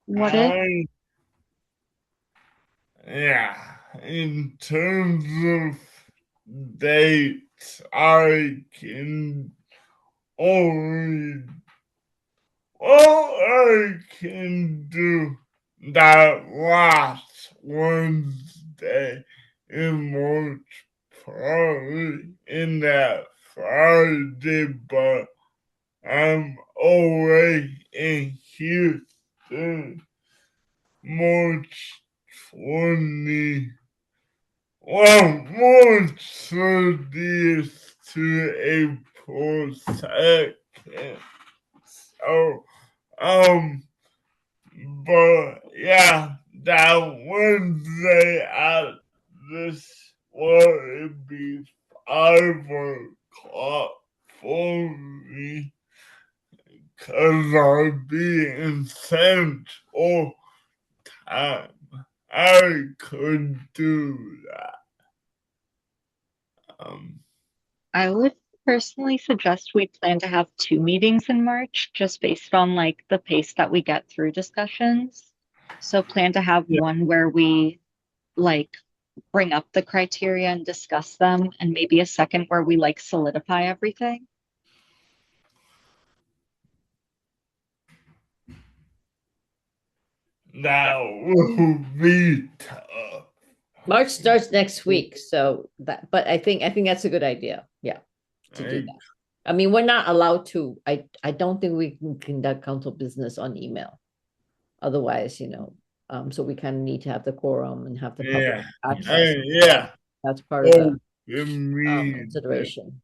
What is? Yeah, in terms of dates, I can only, I can do that last Wednesday in March, probably in that Friday, but I'm away in Houston March 20. Well, March 30th to April 2nd. So, but yeah, that Wednesday at this would be 5 o'clock for me, cause I'll be in Central Time. I could do that. I would personally suggest we plan to have 2 meetings in March, just based on like the pace that we get through discussions. So plan to have one where we like bring up the criteria and discuss them, and maybe a second where we like solidify everything. That will be tough. March starts next week, so that, but I think that's a good idea. Yeah, to do that. I mean, we're not allowed to. I don't think we can conduct council business on email. Otherwise, so we kind of need to have the quorum and have the public access. Yeah. That's part of the consideration. consideration.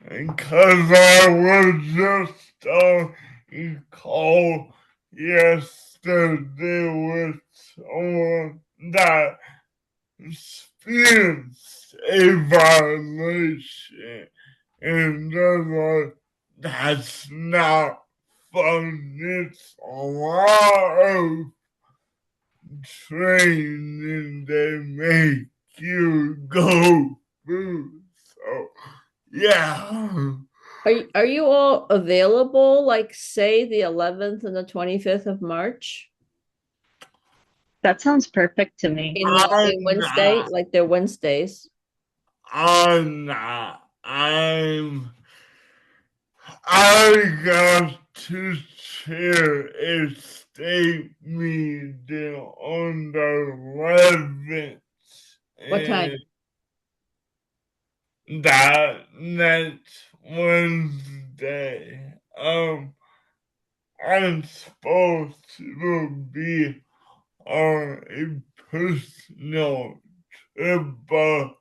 Because I was just on a call yesterday with someone that experienced a violation, and they're like, that's not fun. It's a lot of training they make you go through. So, yeah. Are you all available, like say the 11th and the 25th of March? That sounds perfect to me. In Wednesday, like they're Wednesdays. I'm not. I got to chair a state meeting on the 11th. What time? That next Wednesday. I'm supposed to be on a personal trip, but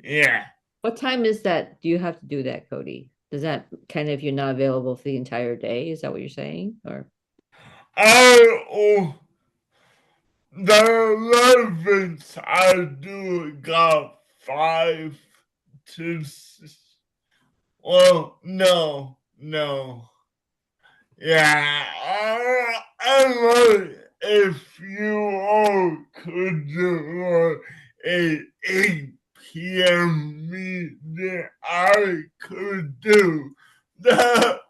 yeah. What time is that? Do you have to do that, Cody? Does that kind of, you're not available for the entire day? Is that what you're saying? Or I the 11th I do got 5 to well no. Yeah, I love if you all could do a 8 p.m. meeting, I could do that,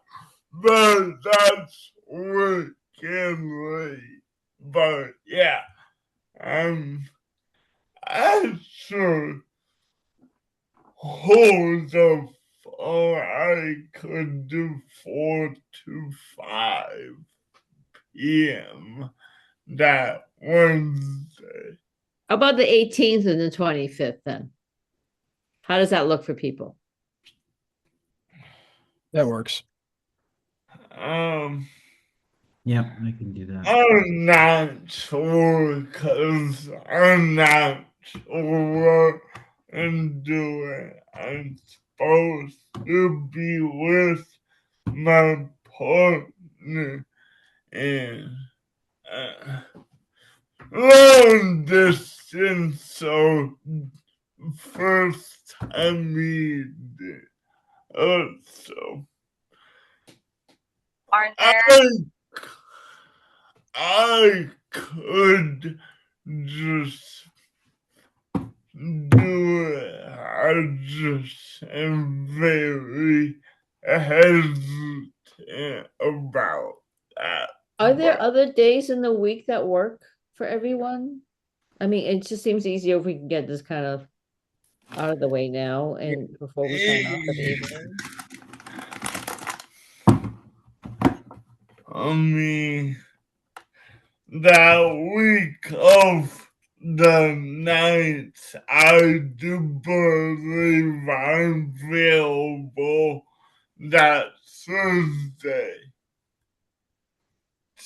but that's working late. But yeah, I should hold the phone. I could do 4 to 5 p.m. that Wednesday. how about the 18th and the 25th then? How does that look for people? That works. Yeah, I can do that. I'm not sure because I'm not sure what I'm doing. I'm supposed to be with my partner and long distance, so first time meeting. So Are there I could just do it. I just am very hesitant about that. Are there But other days in the week that work for everyone? I mean, it just seems easier if we can get this kind of out of the way now and before we sign off for the evening. I mean, that week of the night, I do believe I'm available that Thursday.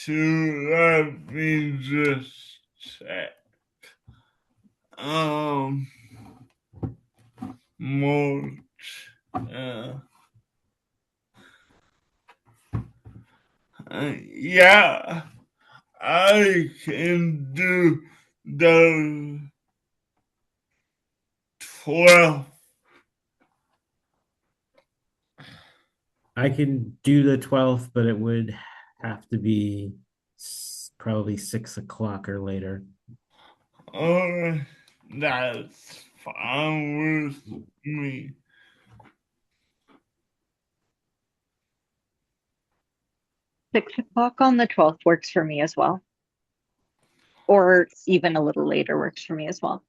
To let me just check. March. Yeah, I can do the 12th. I can do the 12th, but it would have to be probably 6 o'clock or later. That's fine with me. Six o'clock on the 12th works for me as well. Or even a little later works for me as well.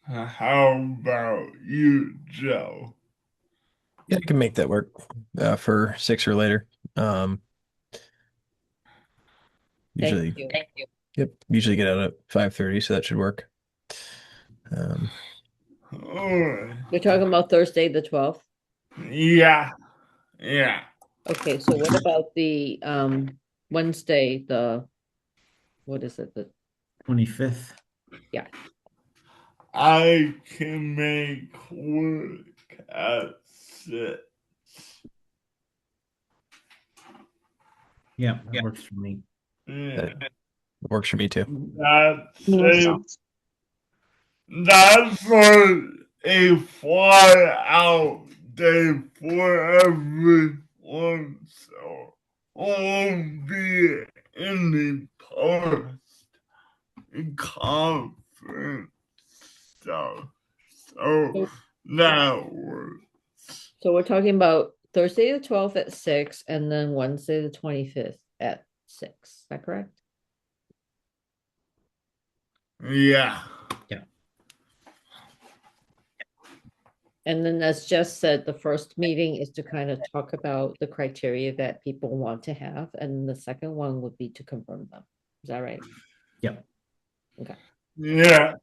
How about you, Joe? Yeah, I can make that work for 6 or later. Usually, Thank you. yep, usually get out at 5:30, so that should work. We're talking about Thursday, the 12th. Yeah. Okay, so what about the Wednesday, what is it? The 25th. Yeah. I can make work at 6. Yeah, that works for me. Yeah. That works for me too. That's a fly out day for everyone, so won't be any post conference stuff. So that works. So we're talking about Thursday the 12th at 6 and then Wednesday the 25th at 6. Is that correct? Yeah. And then as Jess said, the first meeting is to kind of talk about the criteria that people want to have, and the second one would be to confirm them. Is that right? Yep. Okay. Yeah.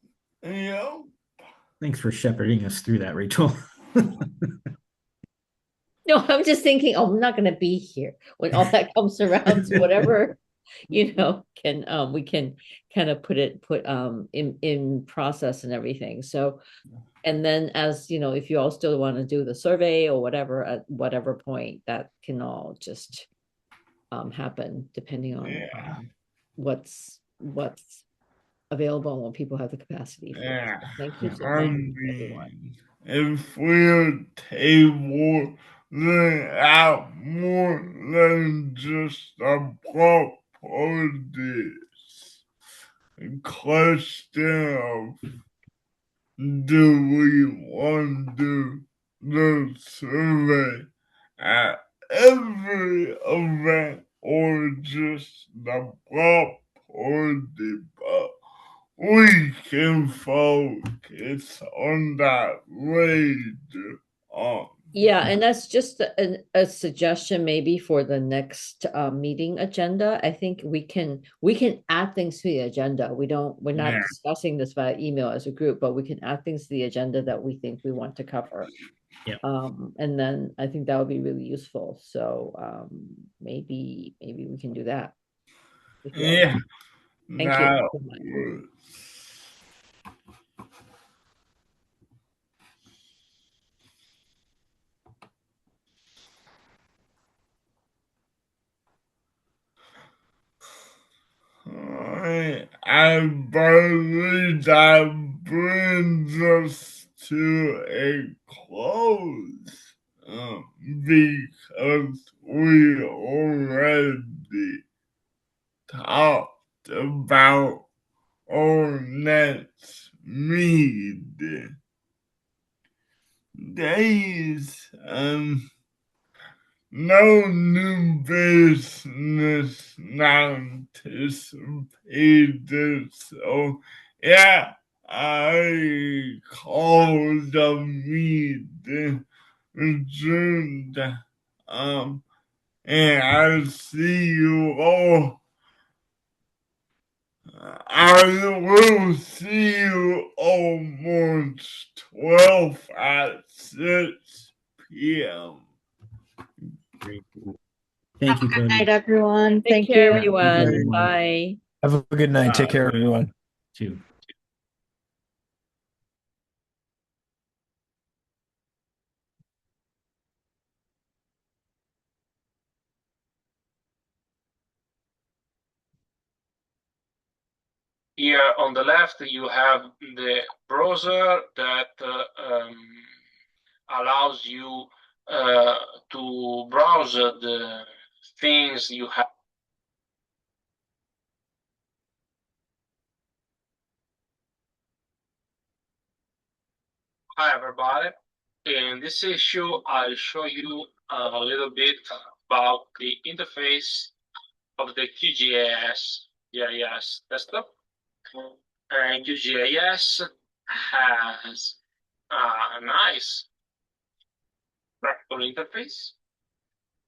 Thanks for shepherding us through that, Rachel. No, I'm just thinking, oh, I'm not going to be here when all that comes around to whatever can we can kind of put in process and everything. So, and then as if you all still want to do the survey or whatever at whatever point, that can all just happen depending on Yeah. what's available and what people have the capacity for. Yeah. So thank you so I much, everyone. mean, if we're table out more than just a properties question of do we want to do the survey at every event or just the property, but we can focus on that later on. Yeah, and that's just a suggestion maybe for the next meeting agenda. I think we can add things to the agenda. We're not Yeah. discussing this via email as a group, but we can add things to the agenda that we think we want to cover. Yeah. And then I think that would be really useful. So maybe we can do that. Yeah. Thank you That so much. was I believe that brings us to a close because we already talked about our next meeting days. No new business now anticipated, so yeah, I called the meeting adjourned. And I'll see you all. I will see you on March 12th at 6 p.m. Great. Thank you, Good Cody. night, everyone. Take Thank care, you. everyone. Bye. Have a good night. Take care, everyone. Too. Here on the left, you have the browser that allows you to browse the things you have. Hi, everybody. In this issue, I'll show you a little bit about the interface of the QGIS desktop. And QGIS has a nice graphical interface,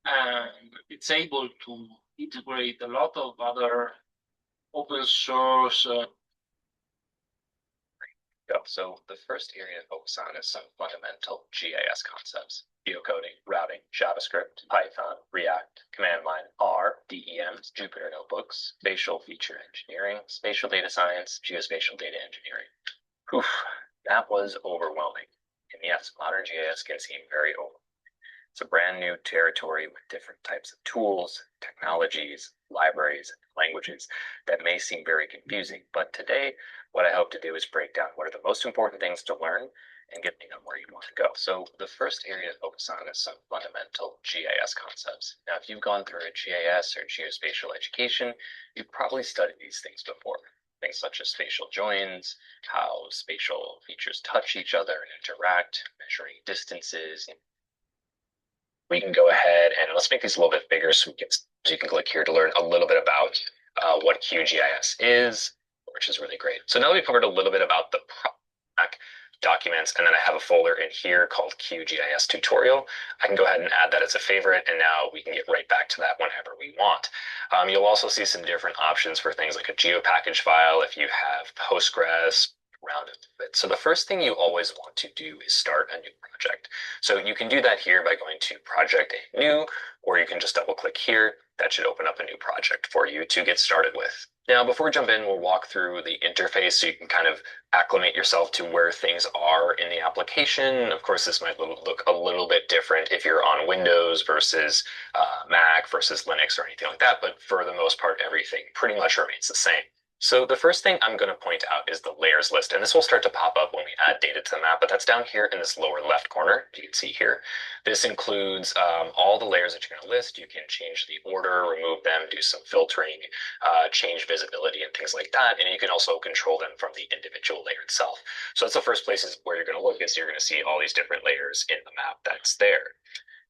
and it's able to integrate a lot of other open source. So the first area to focus on is some fundamental GIS concepts: geocoding, routing, JavaScript, Python, React, command line, R, DEMs, Jupyter notebooks, spatial feature engineering, spatial data science, geospatial data engineering. Oof, that was overwhelming. And yes, modern GIS can seem very overwhelming. It's a brand new territory with different types of tools, technologies, libraries, languages that may seem very confusing. But today, what I hope to do is break down what are the most important things to learn and get you where you want to go. So the first area to focus on is some fundamental GIS concepts. Now, if you've gone through a GIS or geospatial education, you've probably studied these things before. Things such as spatial joins, how spatial features touch each other and interact, measuring distances. We can go ahead and let's make these a little bit bigger so you can click here to learn a little bit about what QGIS is, which is really great. So now that we've covered a little bit about the documents, and then I have a folder in here called QGIS tutorial. I can go ahead and add that as a favorite, and now we can get right back to that whenever we want. You'll also see some different options for things like a geopackage file if you have Postgres, around it. So the first thing you always want to do is start a new project. So you can do that here by going to Project New, or you can just double click here. That should open up a new project for you to get started with. Now, before we jump in, we'll walk through the interface so you can kind of acclimate yourself to where things are in the application. Of course, this might look a little bit different if you're on Windows versus Mac versus Linux or anything like that, but for the most part, everything pretty much remains the same. So the first thing I'm going to point out is the layers list, and this will start to pop up when we add data to the map, but that's down here in this lower left corner, you can see here. This includes all the layers that you're going to list. You can change the order, remove them, do some filtering, change visibility and things like that, and you can also control them from the individual layer itself. So that's the first place where you're going to look, is you're going to see all these different layers in the map that's there.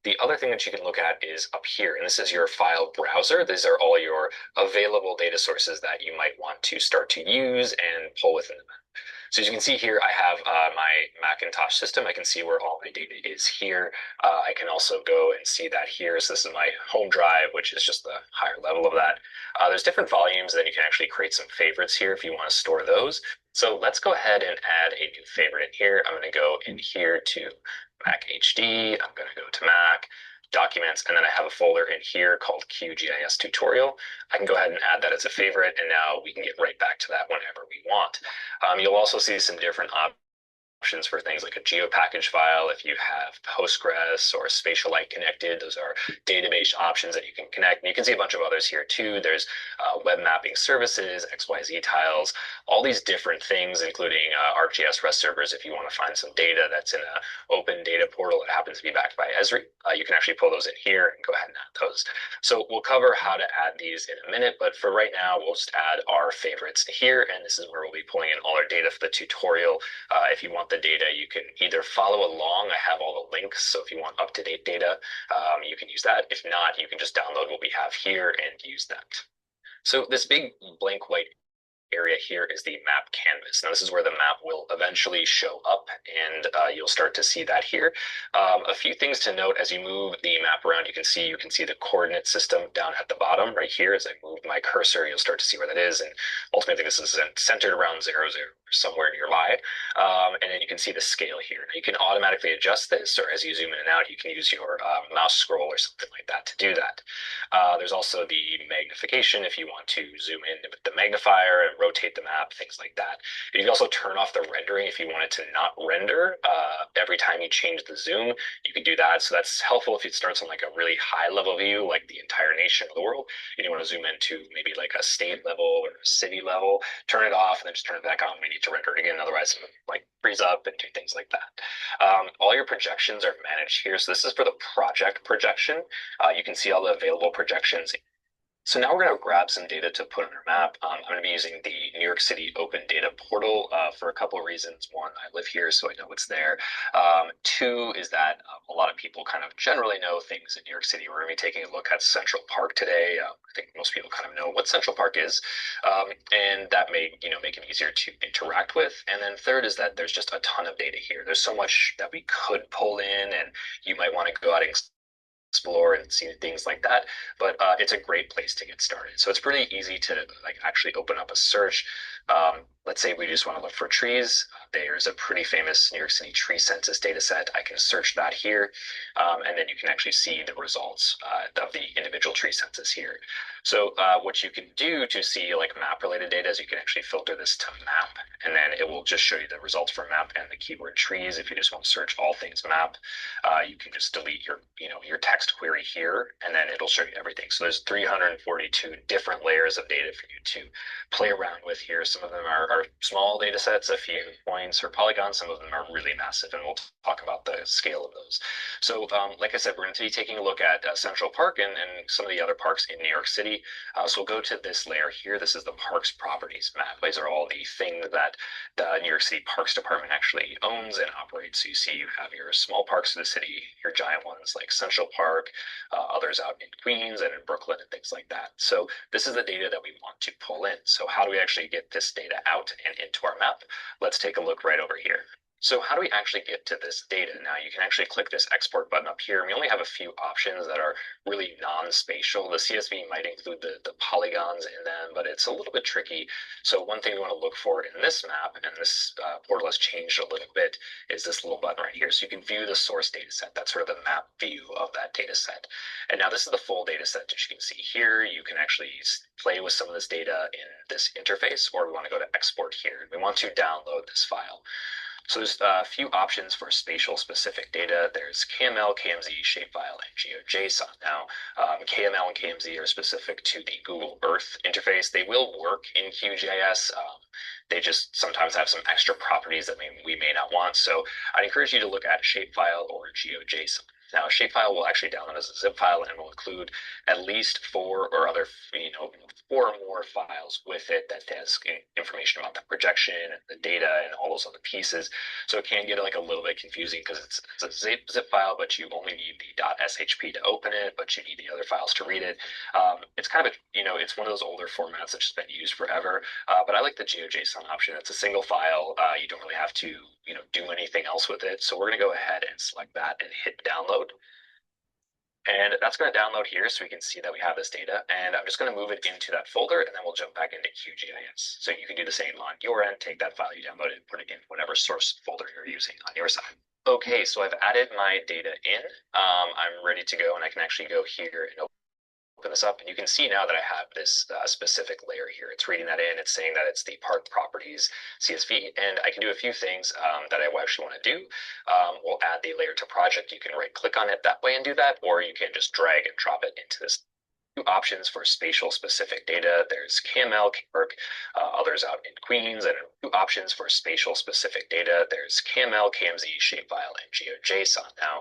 The other thing that you can look at is up here, and this is your file browser. These are all your available data sources that you might want to start to use and pull within the map. So as you can see here, I have my Macintosh system. I can see where all my data is here. I can also go and see that here. So this is my home drive, which is just the higher level of that. There's different volumes, then you can actually create some favorites here if you want to store those. So let's go ahead and add a new favorite in here. I'm going to go in here to Mac HD. I'm going to go to Mac, Documents, and then I have a folder in here called QGIS Tutorial. I can go ahead and add that as a favorite, and now we can get right back to that whenever we want. You'll also see some different options for things like a geopackage file. If you have Postgres or Spatialite connected, those are database options that you can connect. And you can see a bunch of others here too. There's web mapping services, XYZ tiles, all these different things, including ArcGIS REST servers. If you want to find some data that's in an open data portal that happens to be backed by Esri, you can actually pull those in here and go ahead and add those. So we'll cover how to add these in a minute, but for right now, we'll just add our favorites here, and this is where we'll be pulling in all our data for the tutorial. If you want the data, you can either follow along. I have all the links, so if you want up-to-date data, you can use that. If not, you can just download what we have here and use that. So this big blank white area here is the map canvas. Now this is where the map will eventually show up, and you'll start to see that here. A few things to note: as you move the map around, you can see the coordinate system down at the bottom right here. As I move my cursor, you'll start to see where that is, and ultimately this is centered around 0, 0, somewhere nearby. And then you can see the scale here. Now you can automatically adjust this, or as you zoom in and out, you can use your mouse scroll or something like that to do that. There's also the magnification if you want to zoom in with the magnifier and rotate the map, things like that. You can also turn off the rendering if you want it to not render every time you change the zoom. You can do that. So that's helpful if it starts on like a really high level view, like the entire nation or the world. You don't want to zoom into maybe like a state level or a city level. Turn it off and then just turn it back on when you need to render it again. Otherwise, it like freeze up and do things like that. All your projections are managed here. So this is for the project projection. You can see all the available projections. So now we're going to grab some data to put on our map. I'm going to be using the New York City Open Data Portal for a couple of reasons. One, I live here, so I know what's there. Two is that a lot of people kind of generally know things in New York City. We're going to be taking a look at Central Park today. I think most people kind of know what Central Park is, and that may make it easier to interact with. And then third is that there's just a ton of data here. There's so much that we could pull in, and you might want to go out and explore and see things like that, but it's a great place to get started. So it's pretty easy to like actually open up a search. Let's say we just want to look for trees. There's a pretty famous New York City tree census data set. I can search that here, and then you can actually see the results of the individual tree census here. So what you can do to see like map related data is you can actually filter this to map, and then it will just show you the results for map and the keyword trees. If you just want to search all things map, you can just delete your text query here, and then it'll show you everything. So there's 342 different layers of data for you to play around with here. Some of them are small data sets, a few points or polygons. Some of them are really massive, and we'll talk about the scale of those. So like I said, we're going to be taking a look at Central Park and some of the other parks in New York City. So we'll go to this layer here. This is the Parks Properties map. These are all the things that the New York City Parks Department actually owns and operates. So you see you have your small parks of the city, your giant ones like Central Park, others out in Queens and in Brooklyn and things like that. So this is the data that we want to pull in. So how do we actually get this data out and into our map? Let's take a look right over here. So how do we actually get to this data? Now you can actually click this export button up here. We only have a few options that are really non-spatial. The CSV might include the polygons in them, but it's a little bit tricky. So one thing we want to look for in this map, and this portal has changed a little bit, is this little button right here. So you can view the source data set. That's sort of the map view of that data set. And now this is the full data set that you can see here. You can actually play with some of this data in this interface, or we want to go to export here. We want to download this file. So there's a few options for spatial specific data. There's KML, KMZ, shapefile, and GeoJSON. Now, KML and KMZ are specific to the Google Earth interface. They will work in QGIS. They just sometimes have some extra properties that we may not want. So I'd encourage you to look at shapefile or GeoJSON. Now, a shapefile will actually download as a zip file and will include at least four or more files with it that has information about the projection and the data and all those other pieces. So it can get like a little bit confusing because it's a zip file, but you only need the .shp to open it, but you need the other files to read it. It's kind of it's one of those older formats that's just been used forever. But I like the GeoJSON option. It's a single file. You don't really have to do anything else with it. So we're going to go ahead and select that and hit download. And that's going to download here so we can see that we have this data. And I'm just going to move it into that folder, and then we'll jump back into QGIS. So you can do the same on your end, take that file you downloaded and put it in whatever source folder you're using on your side. Okay, so I've added my data in. I'm ready to go, and I can actually go here and open this up, and you can see now that I have this specific layer here. It's reading that in. It's saying that it's the park properties CSV, and I can do a few things that I actually want to do. We'll add the layer to project. You can right click on it that way and do that, or you can just drag and drop it into this. Two options for spatial specific data. There's KML, KMRC, others out in Queens, and two options for spatial specific data. There's KML, KMZ, shapefile, and GeoJSON. Now,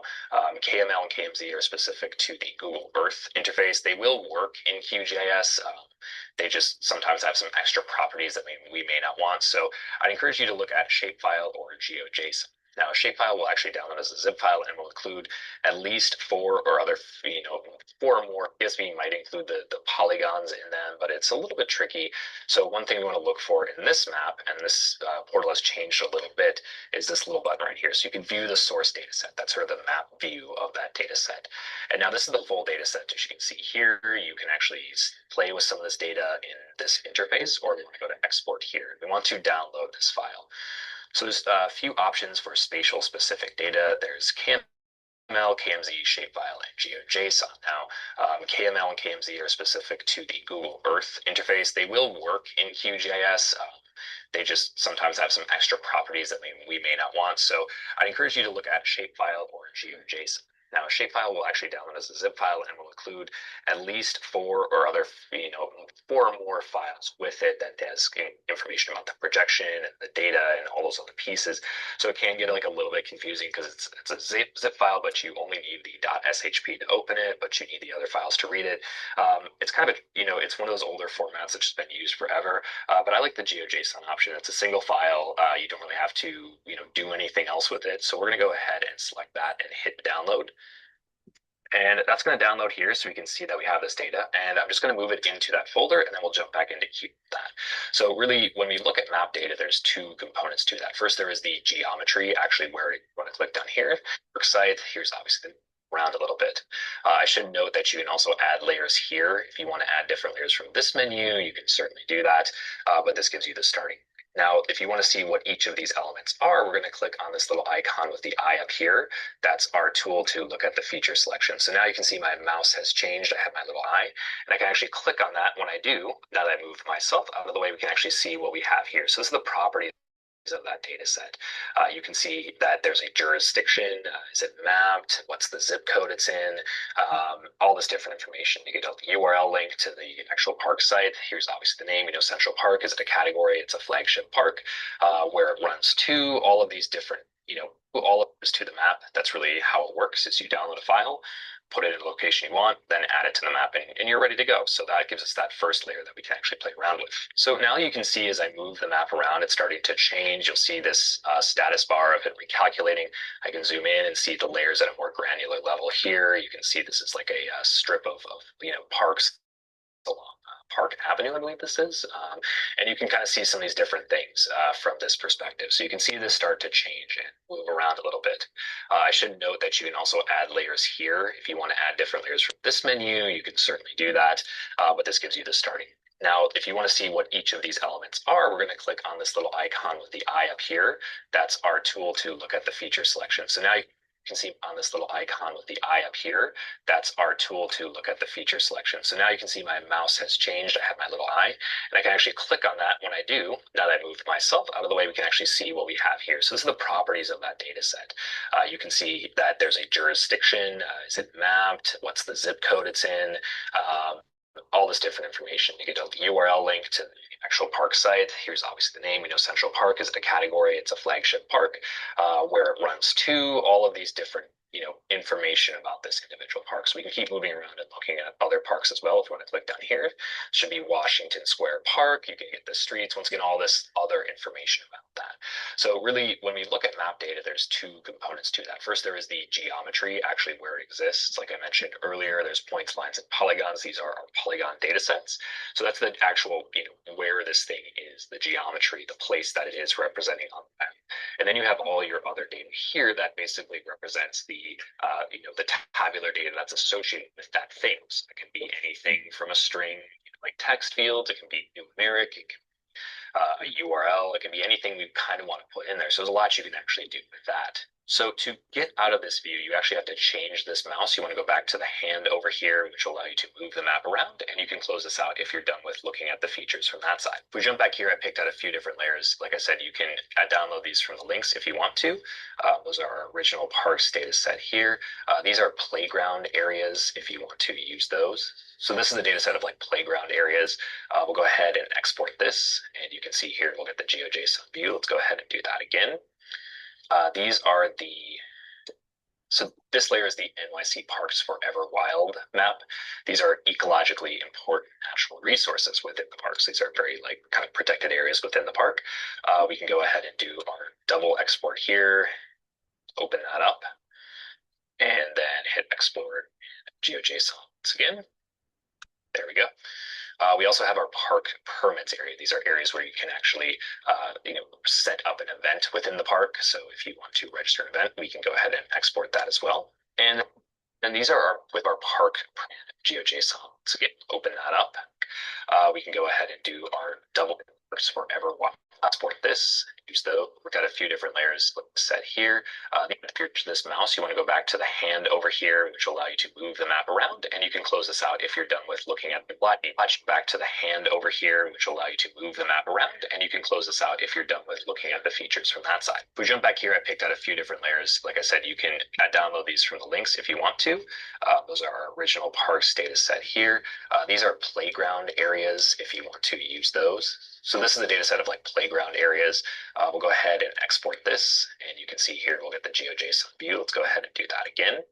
KML and KMZ are specific to the Google Earth interface. They will work in QGIS. They just sometimes have some extra properties that we may not want. So I'd encourage you to look at shapefile or GeoJSON. Now, a shapefile will actually download as a zip file and will include at least four or more. CSV might include the polygons in them, but it's a little bit tricky. So one thing we want to look for in this map, and this portal has changed a little bit, is this little button right here. So you can view the source data set. That's sort of the map view of that data set. And now this is the full data set. As you can see here, you can actually play with some of this data in this interface, or we want to go to export here. We want to download this file. So there's a few options for spatial specific data. There's KML, KMZ, shapefile, and GeoJSON. Now, KML and KMZ are specific to the Google Earth interface. They will work in QGIS. They just sometimes have some extra properties that we may not want. So I'd encourage you to look at shapefile or GeoJSON. Now, a shapefile will actually download as a zip file and will include at least four or more files with it that has information about the projection and the data and all those other pieces. So it can get like a little bit confusing because it's a zip file, but you only need the .shp to open it, but you need the other files to read it. It's kind of it's one of those older formats that's just been used forever. But I like the GeoJSON option. It's a single file. You don't really have to do anything else with it. So we're going to go ahead and select that and hit download. And that's going to download here so we can see that we have this data. And I'm just going to move it into that folder, and then we'll jump back into that. So really, when we look at map data, there's two components to that. First, there is the geometry, actually where you want to click down here. Work site, here's obviously around a little bit. I should note that you can also add layers here. If you want to add different layers from this menu, you can certainly do that. But this gives you the starting. Now, if you want to see what each of these elements are, we're going to click on this little icon with the eye up here. That's our tool to look at the feature selection. So now you can see my mouse has changed. I have my little eye, and I can actually click on that. When I do, now that I moved myself out of the way, we can actually see what we have here. So this is the properties of that data set. You can see that there's a jurisdiction. Is it mapped? What's the zip code it's in? All this different information. You get a URL link to the actual park site. Here's obviously the name. Central Park. Is it a category? It's a flagship park. Where it runs to. All of these different, all of this to the map. That's really how it works. Is you download a file, put it in the location you want, then add it to the mapping, and you're ready to go. So that gives us that first layer that we can actually play around with. So now you can see as I move the map around, it's starting to change. You'll see this status bar of it recalculating. I can zoom in and see the layers at a more granular level here. You can see this is like a strip of parks along Park Avenue, I believe this is. And you can kind of see some of these different things from this perspective. So you can see this start to change and move around a little bit. I should note that you can also add layers here. If you want to add different layers from this menu, you can certainly do that. But this gives you the starting. Now, if you want to see what each of these elements are, we're going to click on this little icon with the eye up here. That's our tool to look at the feature selection. So now you can see on this little icon with the eye up here, that's our tool to look at the feature selection. So now you can see my mouse has changed. I have my little eye, and I can actually click on that. When I do, now that I moved myself out of the way, we can actually see what we have here. So this is the properties of that data set. You can see that there's a jurisdiction. Is it mapped? What's the zip code it's in? All this different information. You get a URL link to the actual park site. Here's obviously the name. We know Central Park is a category. It's a flagship park, where it runs to, all of these different information about this individual park. So we can keep moving around and looking at other parks as well. If you want to click down here, it should be Washington Square Park. You can get the streets. Once again, all this other information about that. So really, when we look at map data, there's two components to that. First, there is the geometry, actually where it exists. Like I mentioned earlier, there's points, lines, and polygons. These are our polygon data sets. So that's the actual, where this thing is, the geometry, the place that it is representing on the map. And then you have all your other data here that basically represents the tabular data that's associated with that thing. So it can be anything from a string, like text fields. It can be numeric. It can be a URL. It can be anything we kind of want to put in there. So there's a lot you can actually do with that. So to get out of this view, you actually have to change this mouse. You want to go back to the hand over here, which will allow you to move the map around, and you can close this out if you're done with looking at the features from that side. If we jump back here, I picked out a few different layers. Like I said, you can download these from the links if you want to. Those are our original parks data set here. These are playground areas if you want to use those. So this is the data set of like playground areas. We'll go ahead and export this, and you can see here, we'll get the GeoJSON view. Let's go ahead and do that again. So this layer is the NYC Parks Forever Wild map. These are ecologically important natural resources within the parks. These are very kind of protected areas within the park. We can go ahead and do our double export here, open that up, and then hit export GeoJSON once again. There we go. We also have our park permits area. These are areas where you can actually, set up an event within the park. So if you want to register an event, we can go ahead and export that as well. And then these are with our park GeoJSON. So again, open that up. We can go ahead and do our double Parks Forever export this. Use we've got a few different layers set here. If you're to this mouse, you want to go back to the hand over here, which will allow you to move the map around, and you can close this out if you're done with looking at the plot. Back to the hand over here, which will allow you to move the map around, and you can close this out if you're done with looking at the features from that side. If we jump back here, I picked out a few different layers. Like I said, you can download these from the links if you want to. Those are our original parks data set here. These are playground areas if you want to use those. So this is a data set of playground areas. We'll go ahead and export this, and you can see here, we'll get the GeoJSON view. Let's go ahead and do that again.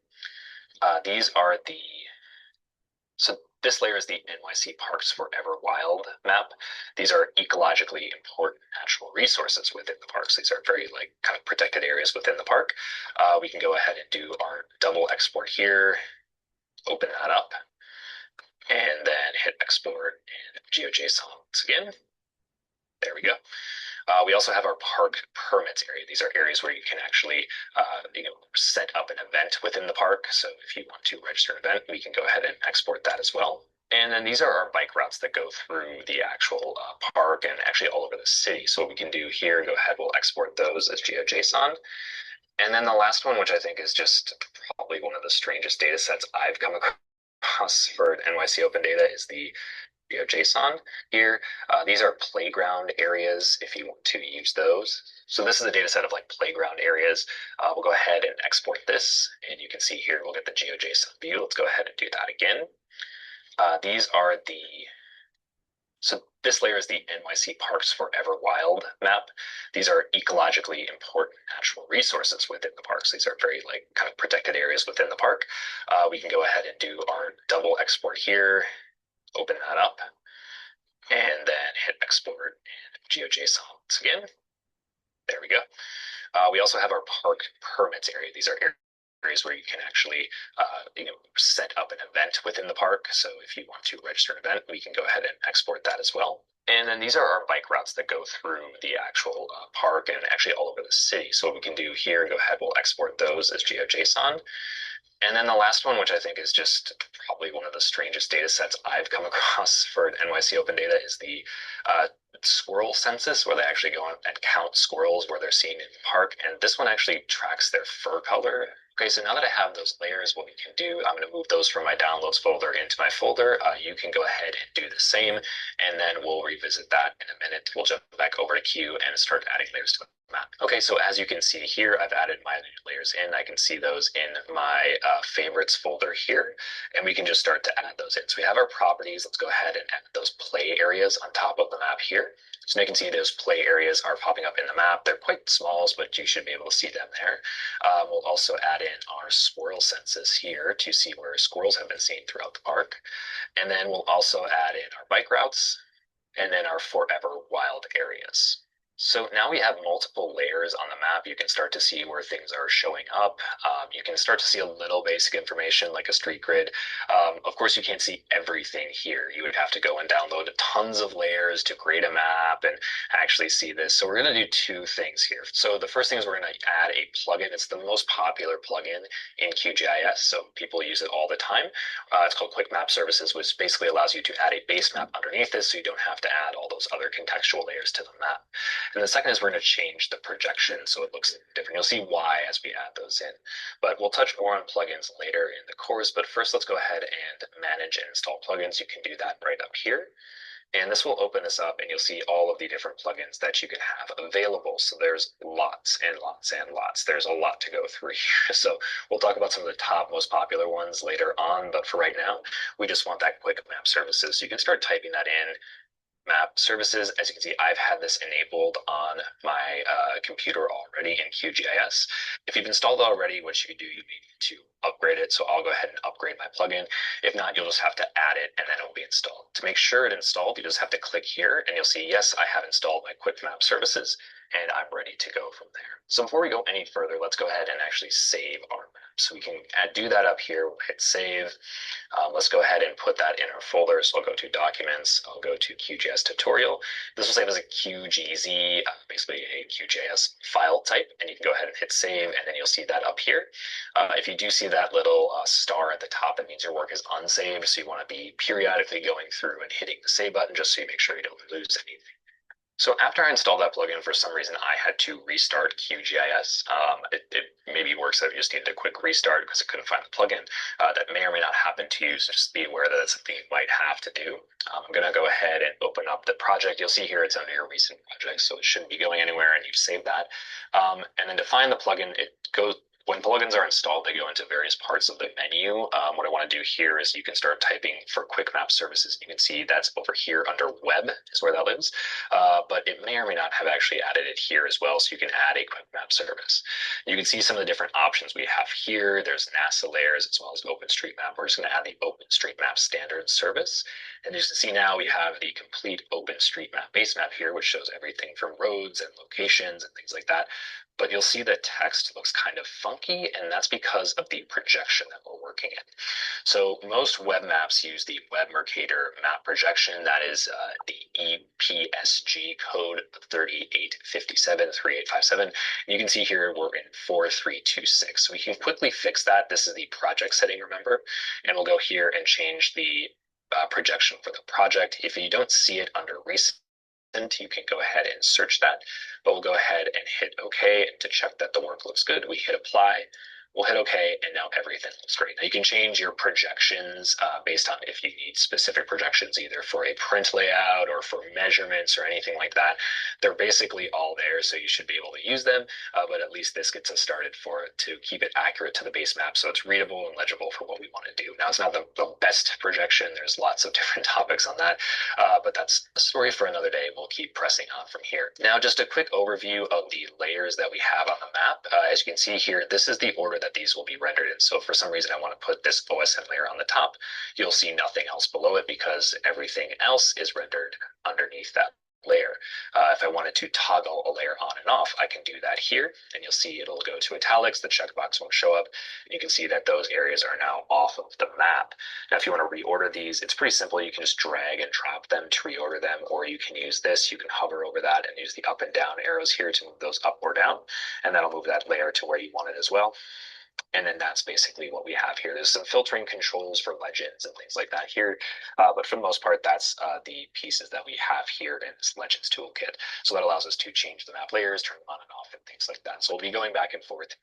So this layer is the NYC Parks Forever Wild map. These are ecologically important natural resources within the parks. These are very kind of protected areas within the park. We can go ahead and do our double export here, open that up, and then hit export and GeoJSON once again. There we go. We also have our park permits area. These are areas where you can actually, set up an event within the park. So if you want to register an event, we can go ahead and export that as well. And then these are our bike routes that go through the actual park and actually all over the city. So what we can do here, go ahead, we'll export those as GeoJSON. And then the last one, which I think is just probably one of the strangest data sets I've come across for NYC Open Data, is the GeoJSON here. These are playground areas if you want to use those. So this is a data set of playground areas. We'll go ahead and export this, and you can see here, we'll get the GeoJSON view. Let's go ahead and do that again. So this layer is the NYC Parks Forever Wild map. These are ecologically important natural resources within the parks. These are very kind of protected areas within the park. We can go ahead and do our double export here, open that up, and then hit export and GeoJSON once again. There we go. We also have our park permits area. These are areas where you can actually set up an event within the park. So if you want to register an event, we can go ahead and export that as well. And then these are our bike routes that go through the actual park and actually all over the city. So what we can do here, go ahead, we'll export those as GeoJSON. And then the last one, which I think is just probably one of the strangest data sets I've come across for NYC Open Data, is the squirrel census, where they actually go and count squirrels where they're seen in the park. And this one actually tracks their fur color. Okay, so now that I have those layers, what we can do, I'm going to move those from my downloads folder into my folder. You can go ahead and do the same, and then we'll revisit that in a minute. We'll jump back over to Q and start adding layers to the map. Okay, so as you can see here, I've added my layers in. I can see those in my favorites folder here, and we can just start to add those in. So we have our properties. Let's go ahead and add those play areas on top of the map here. So now you can see those play areas are popping up in the map. They're quite small, but you should be able to see them there. We'll also add in our squirrel census here to see where squirrels have been seen throughout the park. And then we'll also add in our bike routes and then our forever wild areas. So now we have multiple layers on the map. You can start to see where things are showing up. You can start to see a little basic information like a street grid. Of course, you can't see everything here. You would have to go and download tons of layers to create a map and actually see this. So we're going to do two things here. So the first thing is we're going to add a plugin. It's the most popular plugin in QGIS, so people use it all the time. It's called Quick Map Services, which basically allows you to add a base map underneath this, so you don't have to add all those other contextual layers to the map. And the second is we're going to change the projection so it looks different. You'll see why as we add those in. But we'll touch more on plugins later in the course. But first, let's go ahead and manage and install plugins. You can do that right up here. And this will open this up and you'll see all of the different plugins that you can have available. So there's lots and lots and lots. There's a lot to go through here. So we'll talk about some of the top most popular ones later on. But for right now, we just want that quick map services. So you can start typing that in. Map services. As you can see, I've had this enabled on my computer already in QGIS. If you've installed it already, what you can do, you need to upgrade it. So I'll go ahead and upgrade my plugin. If not, you'll just have to add it and then it will be installed. To make sure it's installed, you just have to click here and you'll see, yes, I have installed my quick map services and I'm ready to go from there. So before we go any further, let's go ahead and actually save our map. So we can do that up here. We'll hit save. Let's go ahead and put that in our folder. So I'll go to Documents. I'll go to QGIS Tutorial. This will save as a QGZ, basically a QGIS file type. And you can go ahead and hit save, and then you'll see that up here. If you do see that little star at the top, that means your work is unsaved. So you want to be periodically going through and hitting the save button just so you make sure you don't lose anything. So after I installed that plugin, for some reason, I had to restart QGIS. It maybe works that you just needed a quick restart because I couldn't find the plugin. That may or may not happen to you, so just be aware that that's something you might have to do. I'm going to go ahead and open up the project. You'll see here it's under your recent projects, so it shouldn't be going anywhere, and you've saved that. And then to find the plugin, it goes. When plugins are installed, they go into various parts of the menu. What I want to do here is you can start typing for Quick Map Services. You can see that's over here under Web is where that lives, but it may or may not have actually added it here as well, so you can add a Quick Map service. You can see some of the different options we have here. There's NASA layers as well as OpenStreetMap. We're just going to add the OpenStreetMap standard service. And as you can see now, we have the complete OpenStreetMap base map here, which shows everything from roads and locations and things like that. But you'll see the text looks kind of funky, and that's because of the projection that we're working in. So most web maps use the Web Mercator map projection. That is the EPSG code 38573857. You can see here we're in 4326. So we can quickly fix that. This is the project setting, remember? And we'll go here and change the projection for the project. If you don't see it under recent, you can go ahead and search that, but we'll go ahead and hit OK. And to check that the work looks good, we hit apply. We'll hit OK, and now everything looks great. Now you can change your projections based on if you need specific projections, either for a print layout or for measurements or anything like that. They're basically all there, so you should be able to use them, but at least this gets us started for it to keep it accurate to the base map so it's readable and legible for what we want to do. Now, it's not the best projection. There's lots of different topics on that, but that's a story for another day. We'll keep pressing on from here. Now, just a quick overview of the layers that we have on the map. As you can see here, this is the order that these will be rendered in. So for some reason, I want to put this OSN layer on the top. You'll see nothing else below it because everything else is rendered underneath that layer. If I wanted to toggle a layer on and off, I can do that here, and you'll see it'll go to italics, the checkbox won't show up, and you can see that those areas are now off of the map. Now, if you want to reorder these, it's pretty simple. You can just drag and drop them to reorder them, or you can use this. You can hover over that and use the up and down arrows here to move those up or down, and that'll move that layer to where you want it as well. And then that's basically what we have here. There's some filtering controls for legends and things like that here. But for the most part, that's the pieces that we have here in this legends toolkit. So that allows us to change the map layers, turn them on and off, and things like that. So we'll be going back and forth.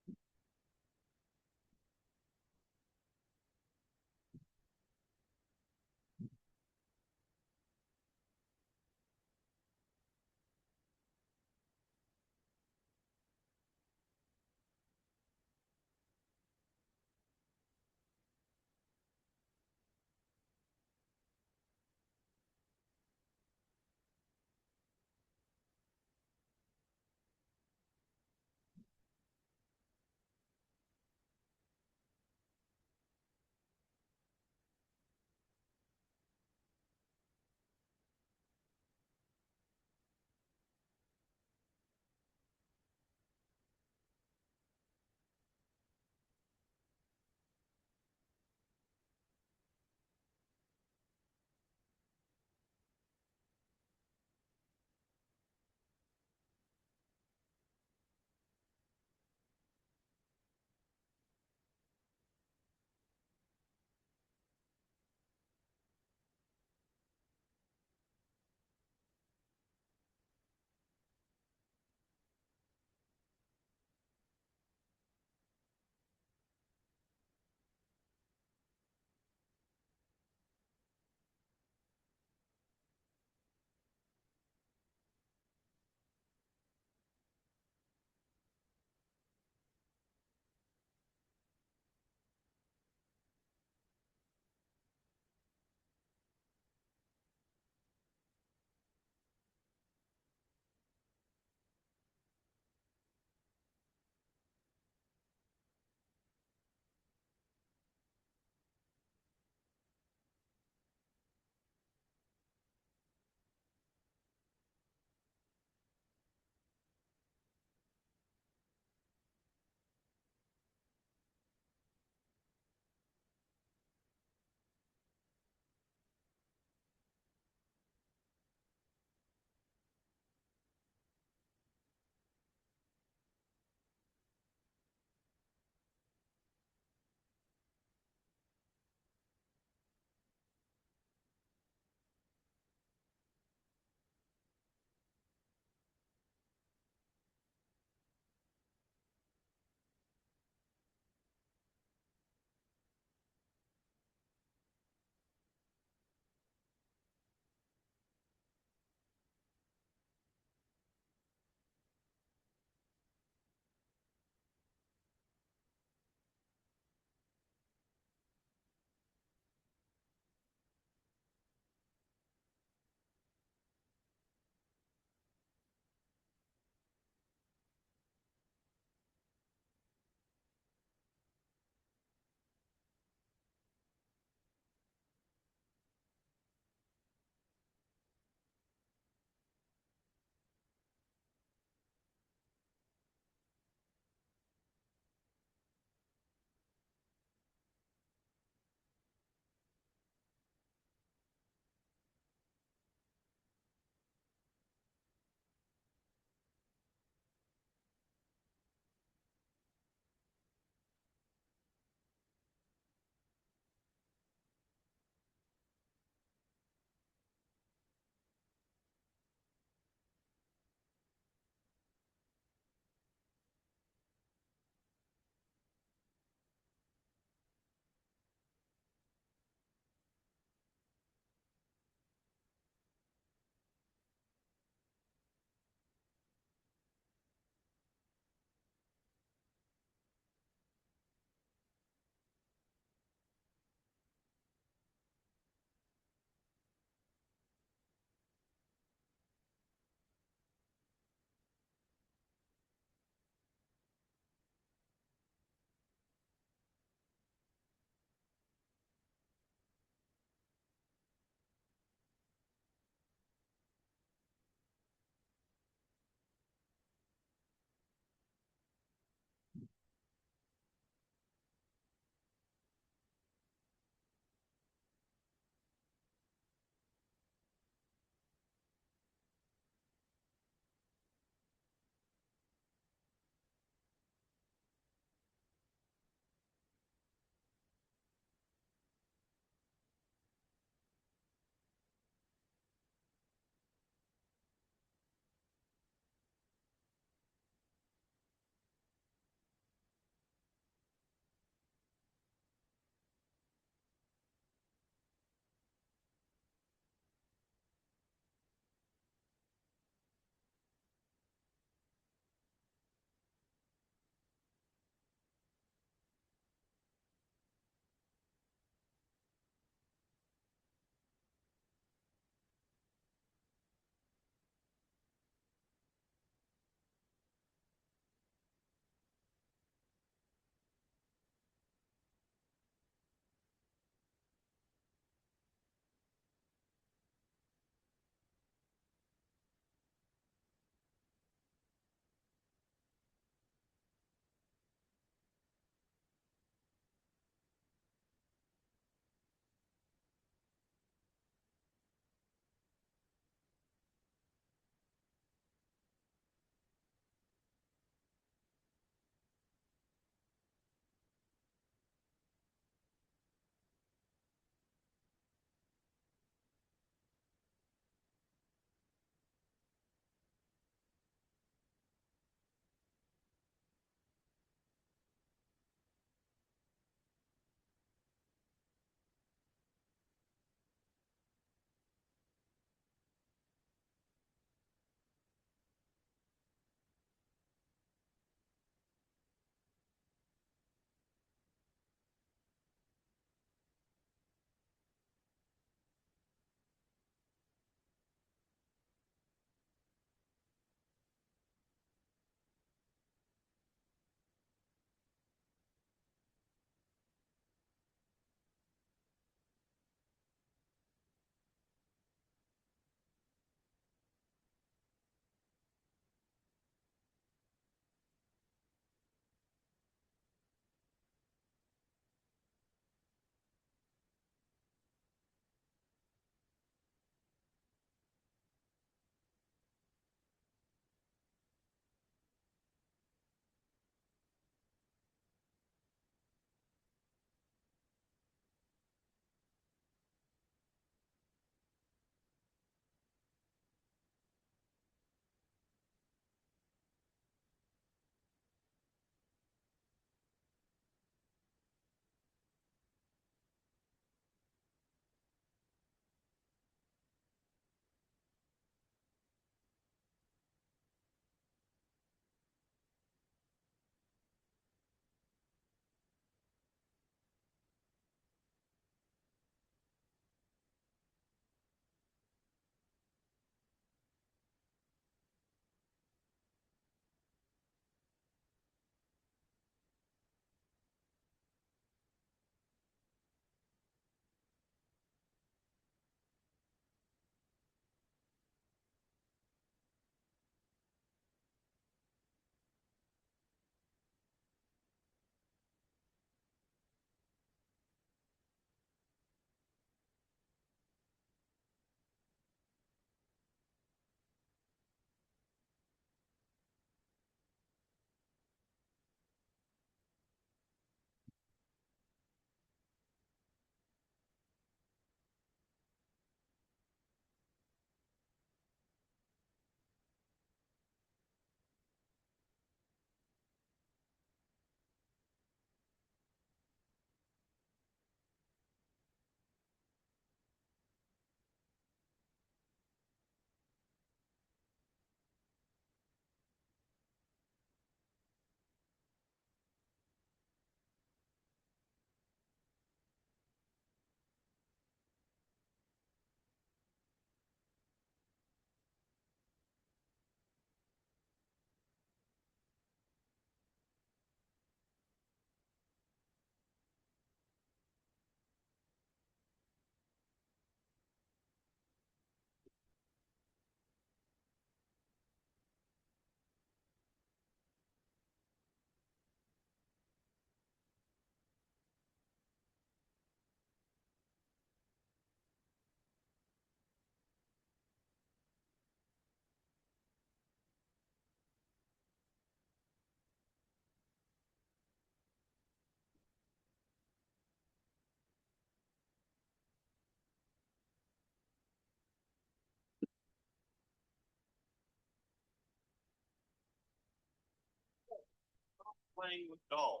playing with dolls.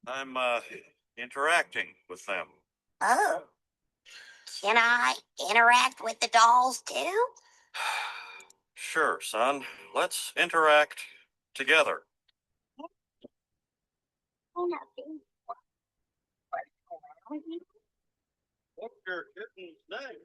I'm interacting with them. Oh. Can I interact with the dolls too? Sure, son. Let's interact together. What's your kitten's name?